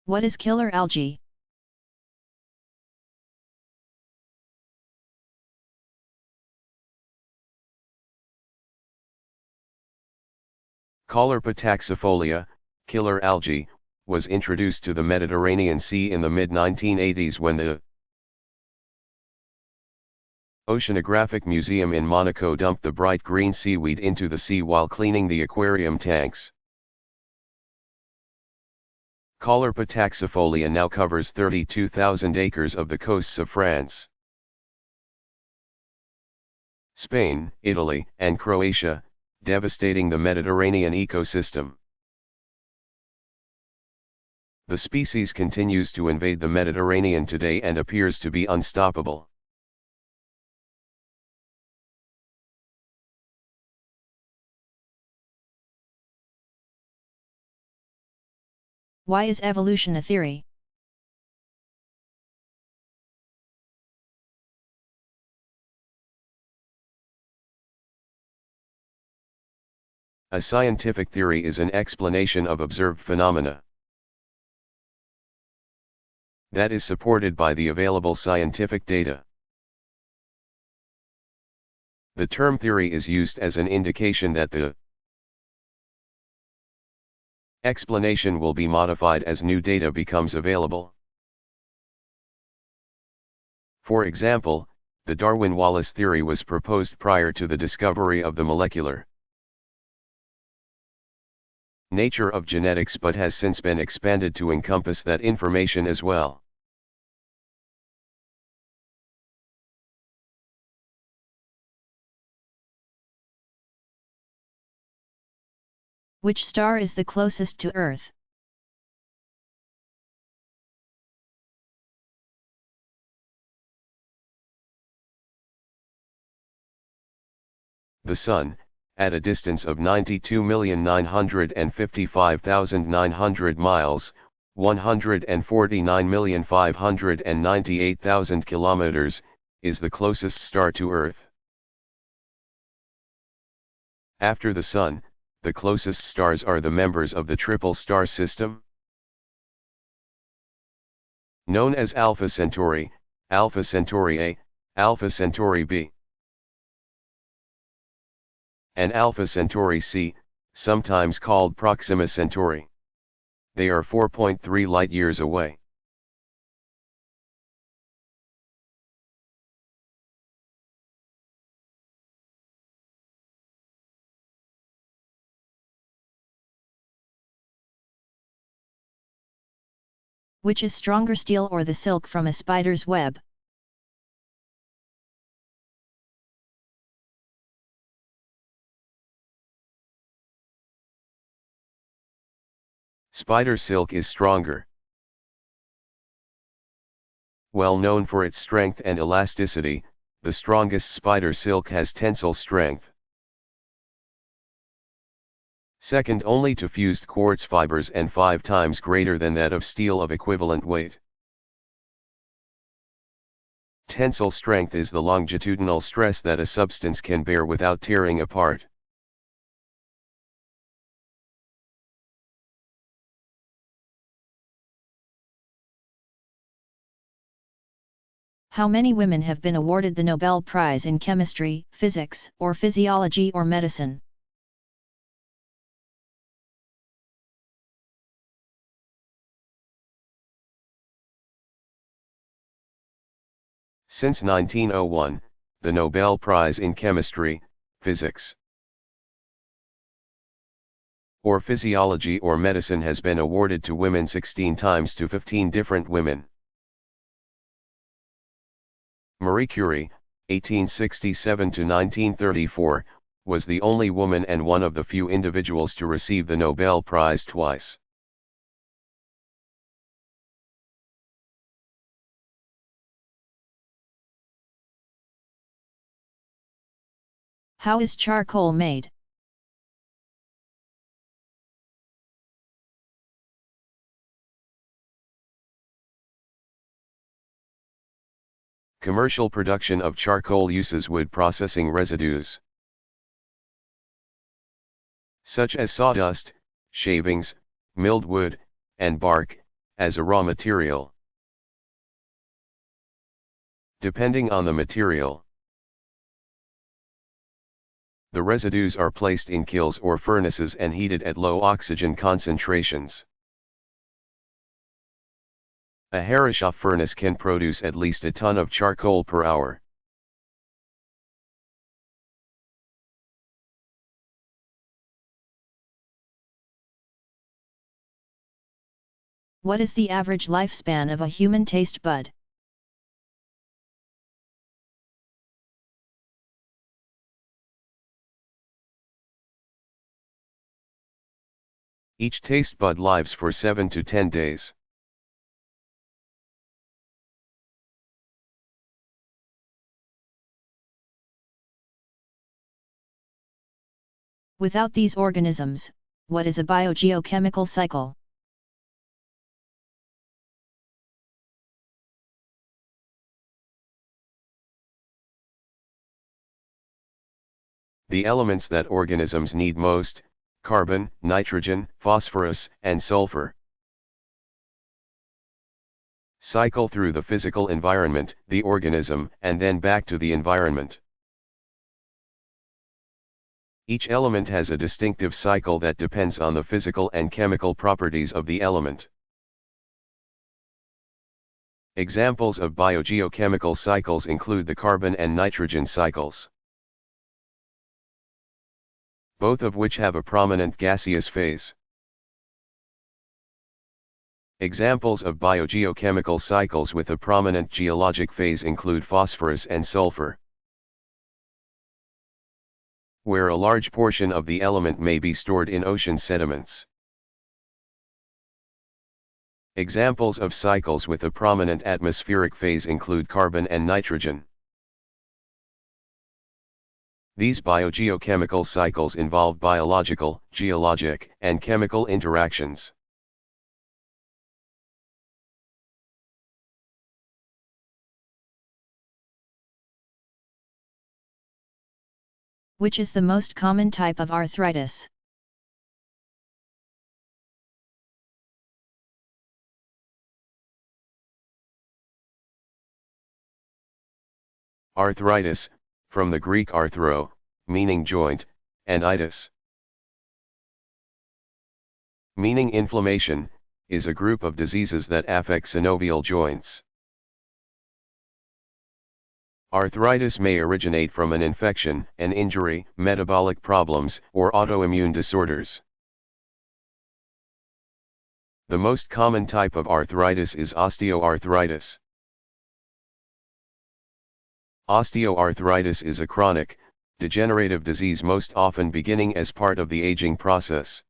S1: What is killer algae?
S2: Caulerpa taxifolia, killer algae, was introduced to the Mediterranean Sea in the mid-1980s when the Oceanographic Museum in Monaco dumped the bright green seaweed into the sea while cleaning the aquarium tanks. Caulerpa taxifolia now covers 32,000 acres of the coasts of France, Spain, Italy, and Croatia, devastating the Mediterranean ecosystem. The species continues to invade the Mediterranean today and appears to be unstoppable.
S1: Why is evolution a theory?
S2: A scientific theory is an explanation of observed phenomena that is supported by the available scientific data. The term theory is used as an indication that the explanation will be modified as new data becomes available. For example, the Darwin-Wallace theory was proposed prior to the discovery of the molecular nature of genetics but has since been expanded to encompass that information as well.
S1: Which star is the closest to Earth?
S2: The Sun, at a distance of 92,955,900 miles, 149,598,000 kilometers, is the closest star to Earth. After the Sun, the closest stars are the members of the triple star system, known as Alpha Centauri A, Alpha Centauri b and Alpha Centauri c, sometimes called Proxima Centauri. They are 4.3 light-years away.
S1: Which is stronger, steel or the silk from a spider's web?
S2: Spider silk is stronger. Well known for its strength and elasticity, the strongest spider silk has tensile strength. Second only to fused quartz fibers and 5 times greater than that of steel of equivalent weight. Tensile strength is the longitudinal stress that a substance can bear without tearing apart.
S1: How many women have been awarded the Nobel Prize in chemistry, physics, or physiology or medicine?
S2: Since 1901, the Nobel Prize in chemistry, physics, or physiology or medicine has been awarded to women 16 times to 15 different women. Marie Curie, 1867 to 1934, was the only woman and one of the few individuals to receive the Nobel Prize twice.
S1: How is charcoal made?
S2: Commercial production of charcoal uses wood processing residues, such as sawdust, shavings, milled wood, and bark, as a raw material. Depending on the material, the residues are placed in kilns or furnaces and heated at low oxygen concentrations. A Harasha furnace can produce at least a ton of charcoal per hour.
S1: What is the average lifespan of a human taste bud?
S2: Each taste bud lives for 7 to 10 days.
S1: Without these organisms, what is a biogeochemical cycle?
S2: The elements that organisms need most: carbon, nitrogen, phosphorus, and sulfur, cycle through the physical environment, the organism, and then back to the environment. Each element has a distinctive cycle that depends on the physical and chemical properties of the element. Examples of biogeochemical cycles include the carbon and nitrogen cycles, both of which have a prominent gaseous phase. Examples of biogeochemical cycles with a prominent geologic phase include phosphorus and sulfur, where a large portion of the element may be stored in ocean sediments. Examples of cycles with a prominent atmospheric phase include carbon and nitrogen. These biogeochemical cycles involve biological, geologic, and chemical interactions.
S1: Which is the most common type of arthritis?
S2: Arthritis, from the Greek arthro, meaning joint, and itis, meaning inflammation, is a group of diseases that affect synovial joints. Arthritis may originate from an infection, an injury, metabolic problems, or autoimmune disorders. The most common type of arthritis is osteoarthritis. Osteoarthritis is a chronic, degenerative disease most often beginning as part of the aging process.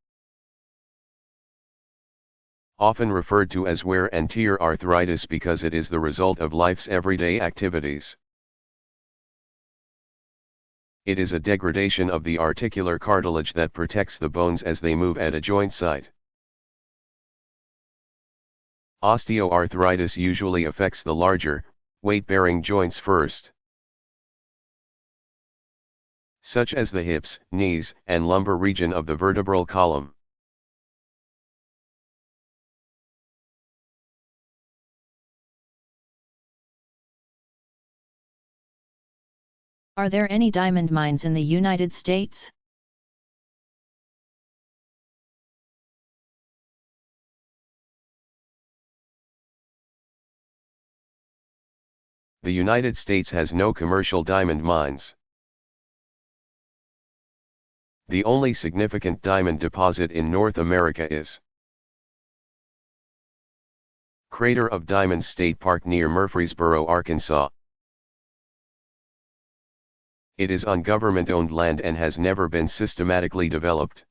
S2: Often referred to as wear and tear arthritis because it is the result of life's everyday activities. It is a degradation of the articular cartilage that protects the bones as they move at a joint site. Osteoarthritis usually affects the larger, weight-bearing joints first, such as the hips, knees, and lumbar region of the vertebral column.
S1: Are there any diamond mines in the United States?
S2: The United States has no commercial diamond mines. The only significant diamond deposit in North America is Crater of Diamonds State Park near Murfreesboro, Arkansas. It is on government-owned land and has never been systematically developed.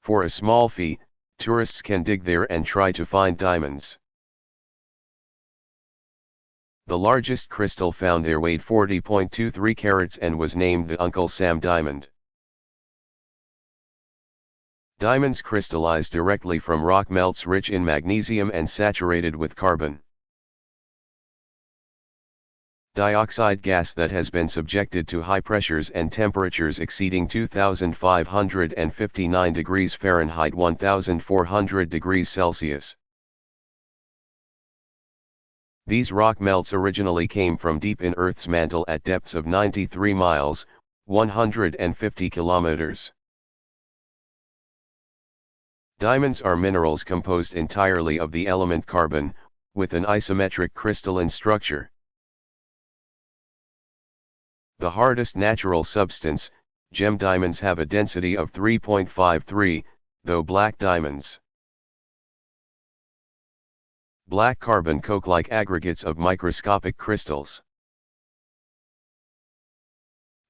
S2: For a small fee, tourists can dig there and try to find diamonds. The largest crystal found there weighed 40.23 carats and was named the Uncle Sam diamond. Diamonds crystallize directly from rock melts rich in magnesium and saturated with carbon dioxide gas that has been subjected to high pressures and temperatures exceeding 2,559 degrees Fahrenheit 1,400 degrees Celsius. These rock melts originally came from deep in Earth's mantle at depths of 93 miles, 150 kilometers. Diamonds are minerals composed entirely of the element carbon, with an isometric crystalline structure. The hardest natural substance, gem diamonds have a density of 3.53, though black diamonds, black carbon coke-like aggregates of microscopic crystals,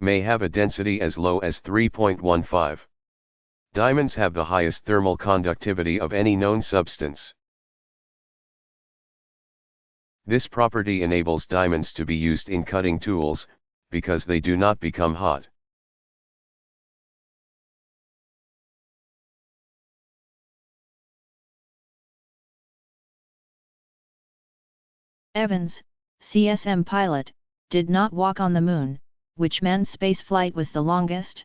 S2: may have a density as low as 3.15. Diamonds have the highest thermal conductivity of any known substance. This property enables diamonds to be used in cutting tools, because they do not become hot.
S1: Evans, CSM pilot, did not walk on the moon. Which manned spaceflight was the longest?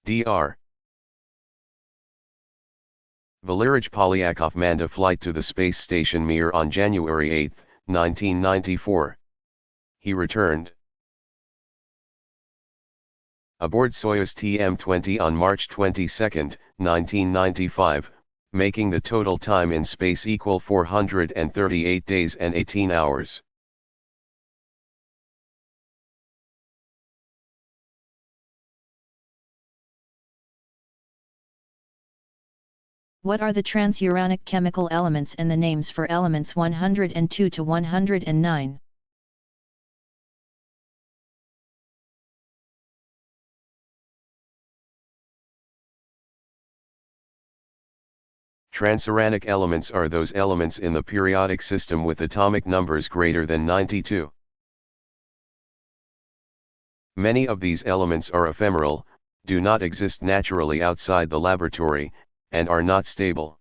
S2: Dr. Valerij Polyakov manned a flight to the space station Mir on January 8, 1994. He returned aboard Soyuz TM-20 on March 22, 1995, making the total time in space equal 438 days and 18 hours.
S1: What are the transuranic chemical elements and the names for elements 102 to 109?
S2: Transuranic elements are those elements in the periodic system with atomic numbers greater than 92. Many of these elements are ephemeral, do not exist naturally outside the laboratory, and are not stable.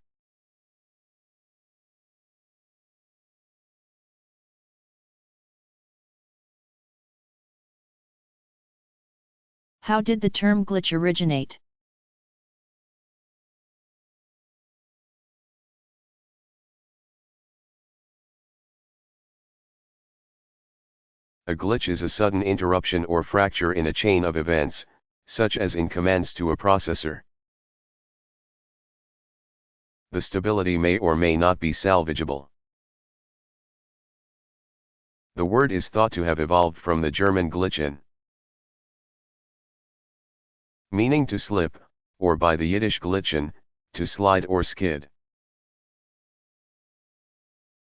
S1: How did the term glitch originate?
S2: A glitch is a sudden interruption or fracture in a chain of events, such as in commands to a processor. The stability may or may not be salvageable. The word is thought to have evolved from the German glitchen, meaning to slip, or by the Yiddish glitchen, to slide or skid.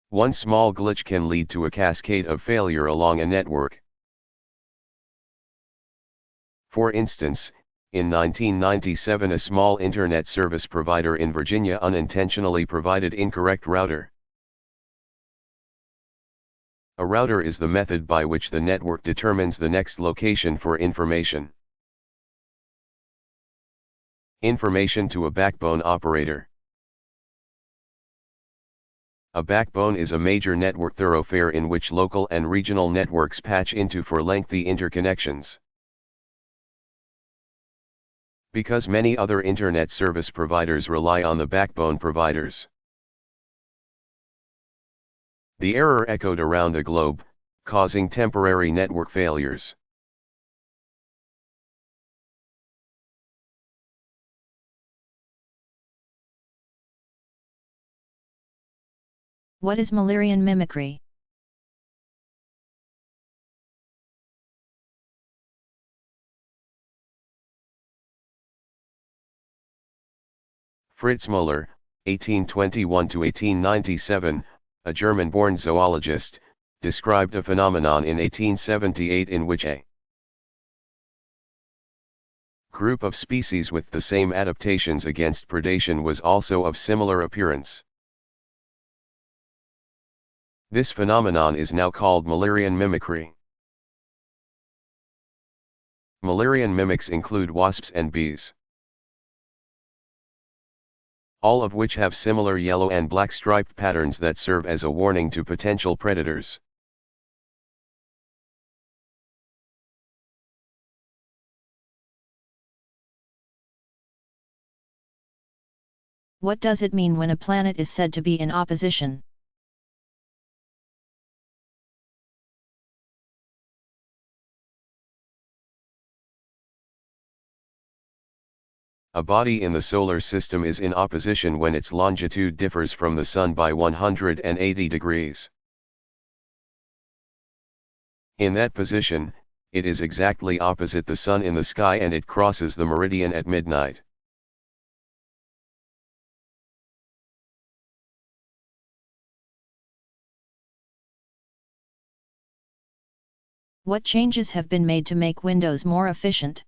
S2: One small glitch can lead to a cascade of failure along a network. For instance, in 1997 a small internet service provider in Virginia unintentionally provided incorrect router. A router is the method by which the network determines the next location for information. Information to a backbone operator. A backbone is a major network thoroughfare in which local and regional networks patch into for lengthy interconnections. Because many other internet service providers rely on the backbone providers, the error echoed around the globe, causing temporary network failures.
S1: What is Müllerian mimicry?
S2: Fritz Müller, 1821–1897, a German-born zoologist, described a phenomenon in 1878 in which a group of species with the same adaptations against predation was also of similar appearance. This phenomenon is now called Müllerian mimicry. Müllerian mimics include wasps and bees, all of which have similar yellow and black striped patterns that serve as a warning to potential predators.
S1: What does it mean when a planet is said to be in opposition?
S2: A body in the solar system is in opposition when its longitude differs from the Sun by 180 degrees. In that position, it is exactly opposite the Sun in the sky and it crosses the meridian at midnight.
S1: What changes have been made to make Windows more efficient?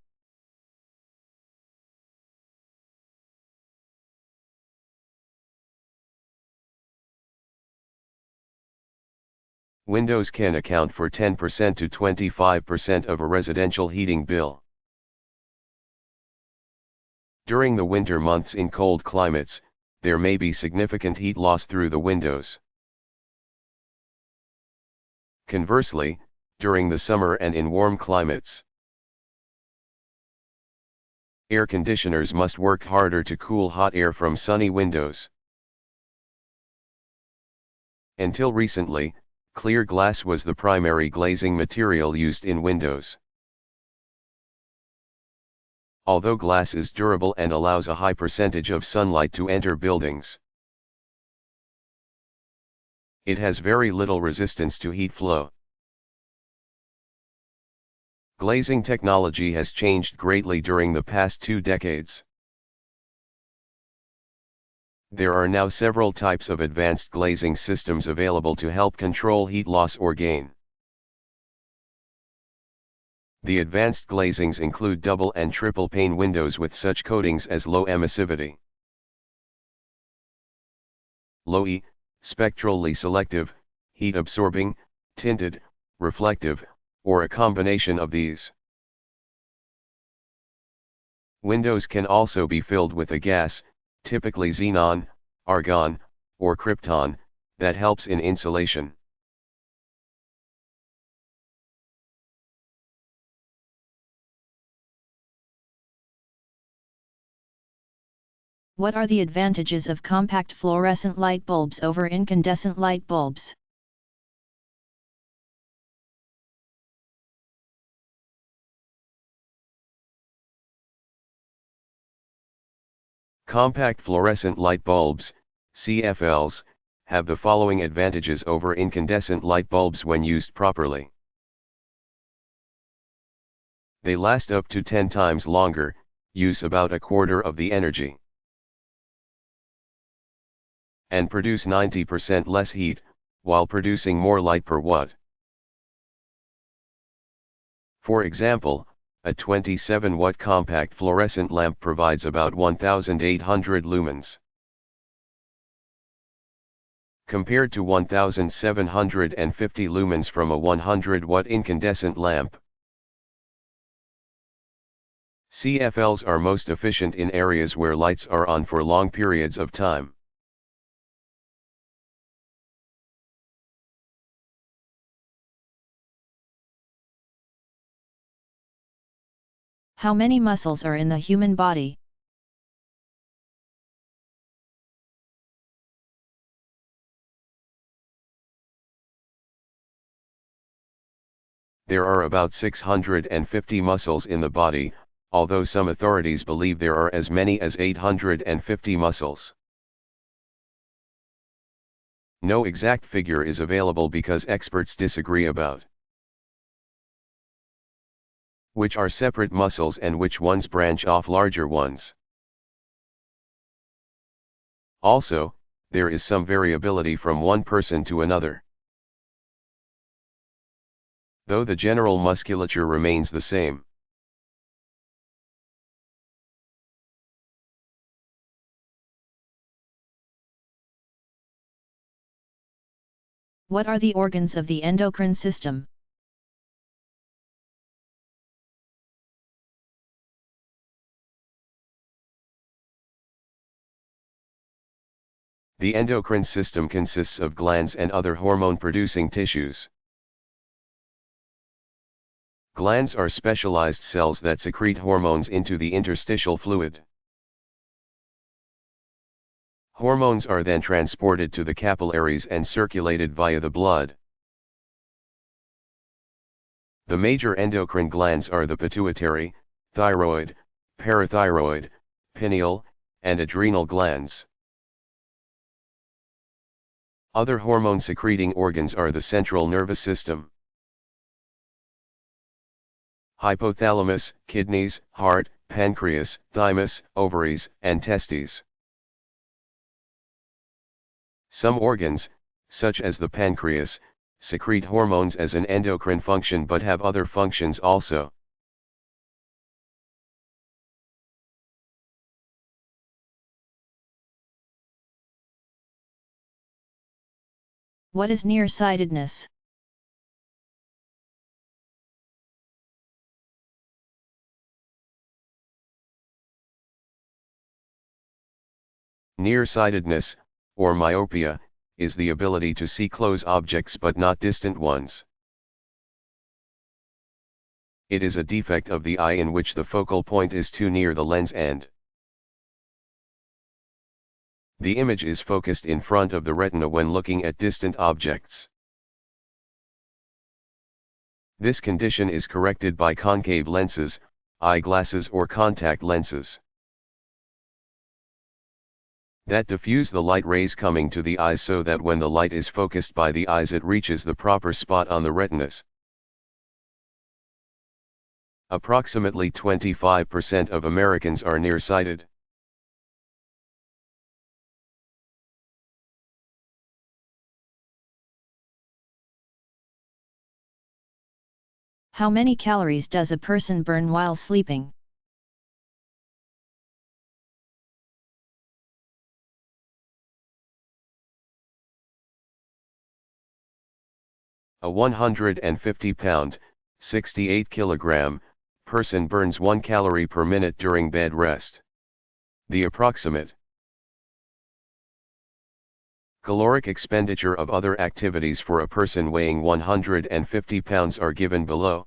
S2: Windows can account for 10% to 25% of a residential heating bill. During the winter months in cold climates, there may be significant heat loss through the windows. Conversely, during the summer and in warm climates, air conditioners must work harder to cool hot air from sunny windows. Until recently, clear glass was the primary glazing material used in windows. Although glass is durable and allows a high percentage of sunlight to enter buildings, it has very little resistance to heat flow. Glazing technology has changed greatly during the past 2 decades. There are now several types of advanced glazing systems available to help control heat loss or gain. The advanced glazings include double and triple pane windows with such coatings as low emissivity, low E, spectrally selective, heat absorbing, tinted, reflective, or a combination of these. Windows can also be filled with a gas, typically xenon, argon, or krypton, that helps in insulation.
S1: What are the advantages of compact fluorescent light bulbs over incandescent light bulbs?
S2: Compact fluorescent light bulbs, CFLs, have the following advantages over incandescent light bulbs when used properly. They last up to 10 times longer, use about a quarter of the energy, and produce 90% less heat, while producing more light per watt. For example, a 27-watt compact fluorescent lamp provides about 1,800 lumens, compared to 1,750 lumens from a 100-watt incandescent lamp. CFLs are most efficient in areas where lights are on for long periods of time.
S1: How many muscles are in the human body?
S2: There are about 650 muscles in the body, although some authorities believe there are as many as 850 muscles. No exact figure is available because experts disagree about which are separate muscles and which ones branch off larger ones. Also, there is some variability from one person to another, though the general musculature remains the same.
S1: What are the organs of the endocrine system?
S2: The endocrine system consists of glands and other hormone-producing tissues. Glands are specialized cells that secrete hormones into the interstitial fluid. Hormones are then transported to the capillaries and circulated via the blood. The major endocrine glands are the pituitary, thyroid, parathyroid, pineal, and adrenal glands. Other hormone-secreting organs are the central nervous system, hypothalamus, kidneys, heart, pancreas, thymus, ovaries, and testes. Some organs, such as the pancreas, secrete hormones as an endocrine function but have other functions also.
S1: What is nearsightedness?
S2: Nearsightedness, or myopia, is the ability to see close objects but not distant ones. It is a defect of the eye in which the focal point is too near the lens end. The image is focused in front of the retina when looking at distant objects. This condition is corrected by concave lenses, eyeglasses or contact lenses that diffuse the light rays coming to the eyes so that when the light is focused by the eyes it reaches the proper spot on the retinas. Approximately 25% of Americans are nearsighted.
S1: How many calories does a person burn while sleeping?
S2: A 150-pound, 68-kilogram, person burns 1 calorie per minute during bed rest. The approximate caloric expenditure of other activities for a person weighing 150 pounds are given below.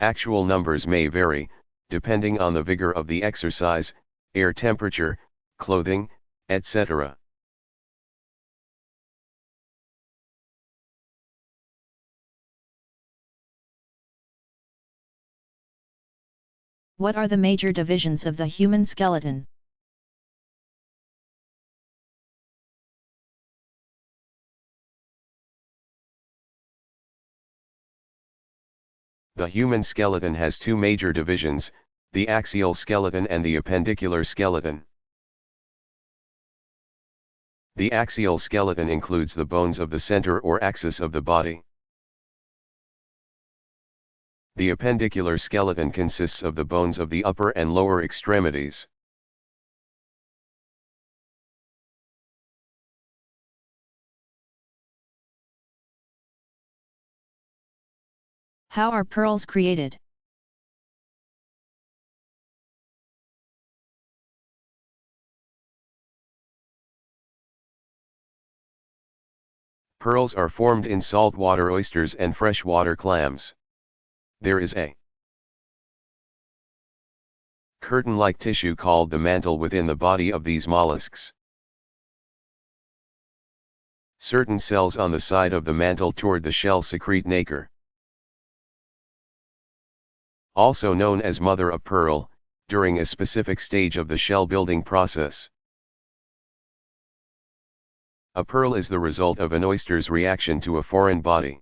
S2: Actual numbers may vary, depending on the vigor of the exercise, air temperature, clothing, etc.
S1: What are the major divisions of the human skeleton?
S2: The human skeleton has two major divisions, the axial skeleton and the appendicular skeleton. The axial skeleton includes the bones of the center or axis of the body. The appendicular skeleton consists of the bones of the upper and lower extremities.
S1: How are pearls created?
S2: Pearls are formed in saltwater oysters and freshwater clams. There is a curtain-like tissue called the mantle within the body of these mollusks. Certain cells on the side of the mantle toward the shell secrete nacre, also known as mother of pearl, during a specific stage of the shell building process. A pearl is the result of an oyster's reaction to a foreign body,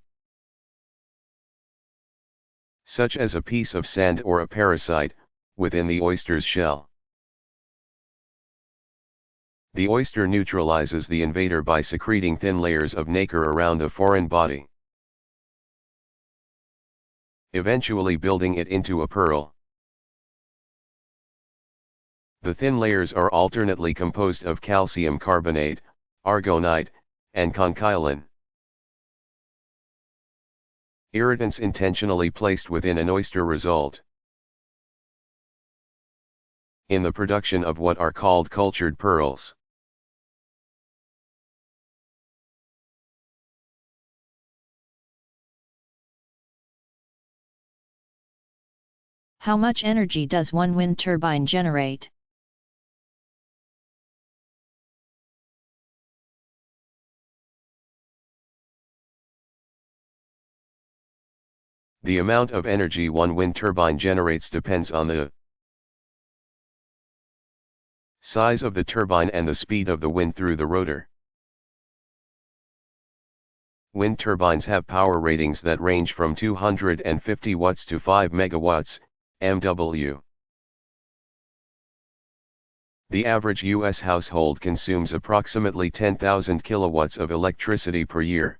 S2: such as a piece of sand or a parasite, within the oyster's shell. The oyster neutralizes the invader by secreting thin layers of nacre around the foreign body, eventually building it into a pearl. The thin layers are alternately composed of calcium carbonate, argonite, and conchiolin. Irritants intentionally placed within an oyster result in the production of what are called cultured pearls.
S1: How much energy does one wind turbine generate?
S2: The amount of energy one wind turbine generates depends on the size of the turbine and the speed of the wind through the rotor. Wind turbines have power ratings that range from 250 watts to 5 megawatts, MW. The average U.S. household consumes approximately 10,000 kilowatts of electricity per year.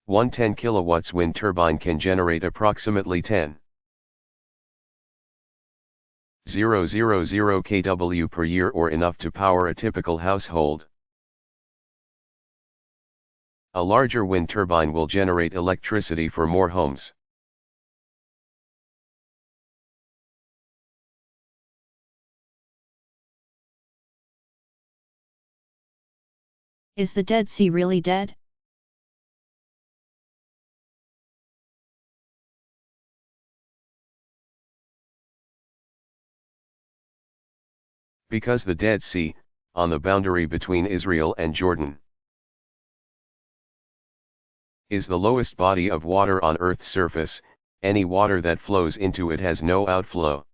S2: One 10 kilowatts wind turbine can generate approximately 10,000 kW per year, or enough to power a typical household. A larger wind turbine will generate electricity for more homes.
S1: Is the Dead Sea really dead?
S2: Because the Dead Sea, on the boundary between Israel and Jordan, is the lowest body of water on Earth's surface, any water that flows into it has no outflow.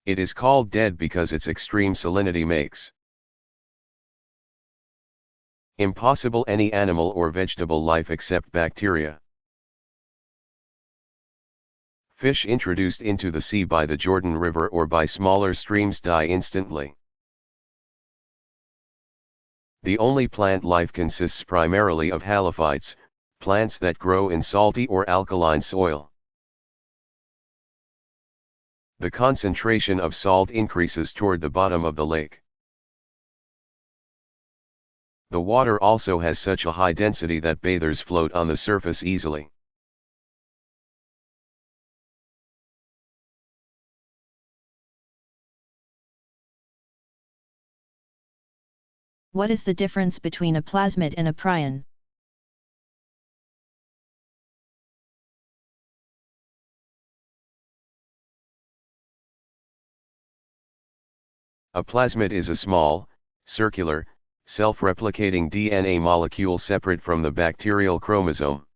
S2: It is called dead because its extreme salinity makes impossible any animal or vegetable life except bacteria. Fish introduced into the sea by the Jordan River or by smaller streams die instantly. The only plant life consists primarily of halophytes, plants that grow in salty or alkaline soil. The concentration of salt increases toward the bottom of the lake. The water also has such a high density that bathers float on the surface easily.
S1: What is the difference between a plasmid and a prion?
S2: A plasmid is a small, circular, self-replicating DNA molecule separate from the bacterial chromosome.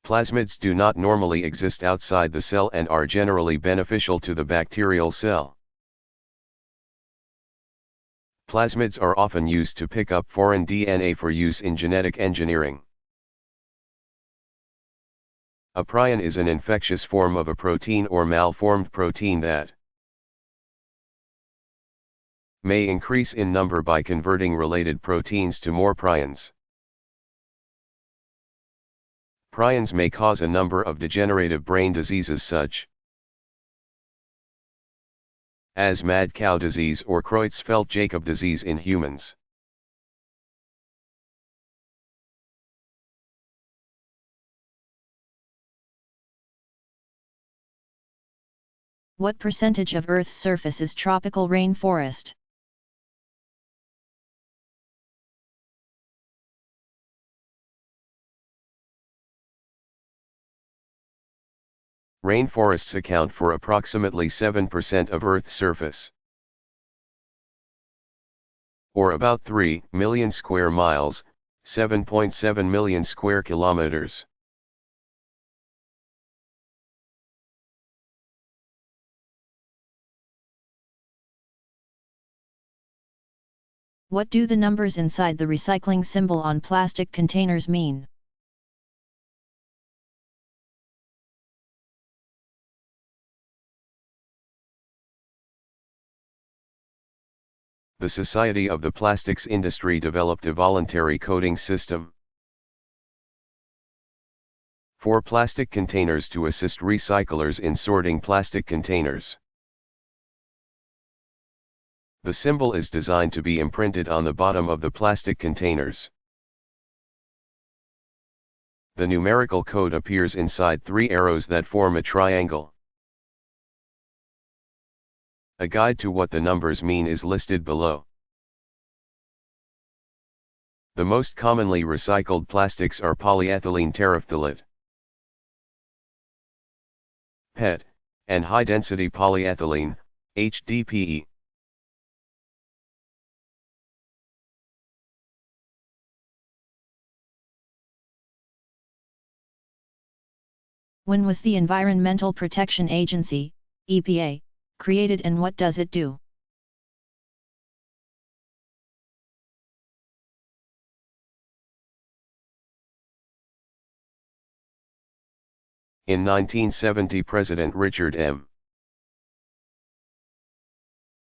S2: Plasmids do not normally exist outside the cell and are generally beneficial to the bacterial cell. Plasmids are often used to pick up foreign DNA for use in genetic engineering. A prion is an infectious form of a protein or malformed protein that may increase in number by converting related proteins to more prions. Prions may cause a number of degenerative brain diseases such as mad cow disease or Creutzfeldt-Jakob disease in humans.
S1: What percentage of Earth's surface is tropical rainforest?
S2: Rainforests account for approximately 7% of Earth's surface, or about 3 million square miles, 7.7 million square kilometers.
S1: What do the numbers inside the recycling symbol on plastic containers mean?
S2: The Society of the Plastics Industry developed a voluntary coding system for plastic containers to assist recyclers in sorting plastic containers. The symbol is designed to be imprinted on the bottom of the plastic containers. The numerical code appears inside 3 arrows that form a triangle. A guide to what the numbers mean is listed below. The most commonly recycled plastics are polyethylene terephthalate, PET, and high-density polyethylene, HDPE.
S1: When was the Environmental Protection Agency, EPA, created and what does it do?
S2: In 1970, President Richard M.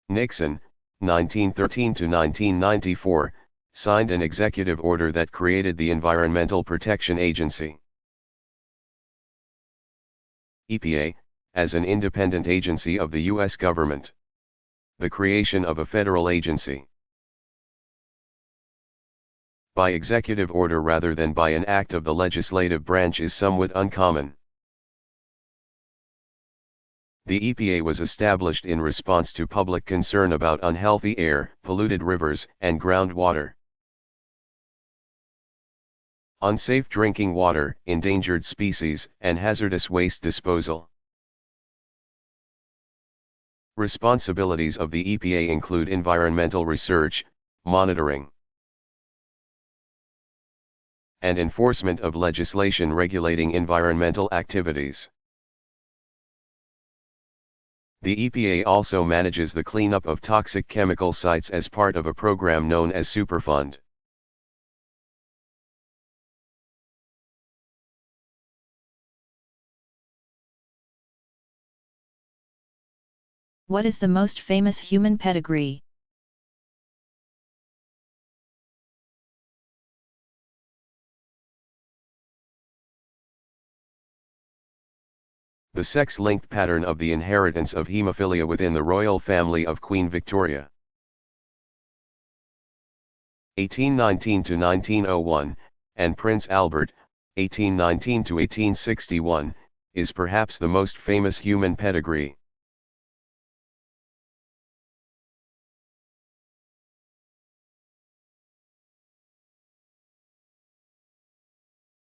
S2: Nixon, 1913 to 1994, signed an executive order that created the Environmental Protection Agency, EPA, as an independent agency of the U.S. government. The creation of a federal agency by executive order rather than by an act of the legislative branch is somewhat uncommon. The EPA was established in response to public concern about unhealthy air, polluted rivers, and groundwater, unsafe drinking water, endangered species, and hazardous waste disposal. Responsibilities of the EPA include environmental research, monitoring, and enforcement of legislation regulating environmental activities. The EPA also manages the cleanup of toxic chemical sites as part of a program known as Superfund.
S1: What is the most famous human pedigree?
S2: The sex-linked pattern of the inheritance of haemophilia within the royal family of Queen Victoria. 1819 to 1901, and Prince Albert, 1819 to 1861, is perhaps the most famous human pedigree.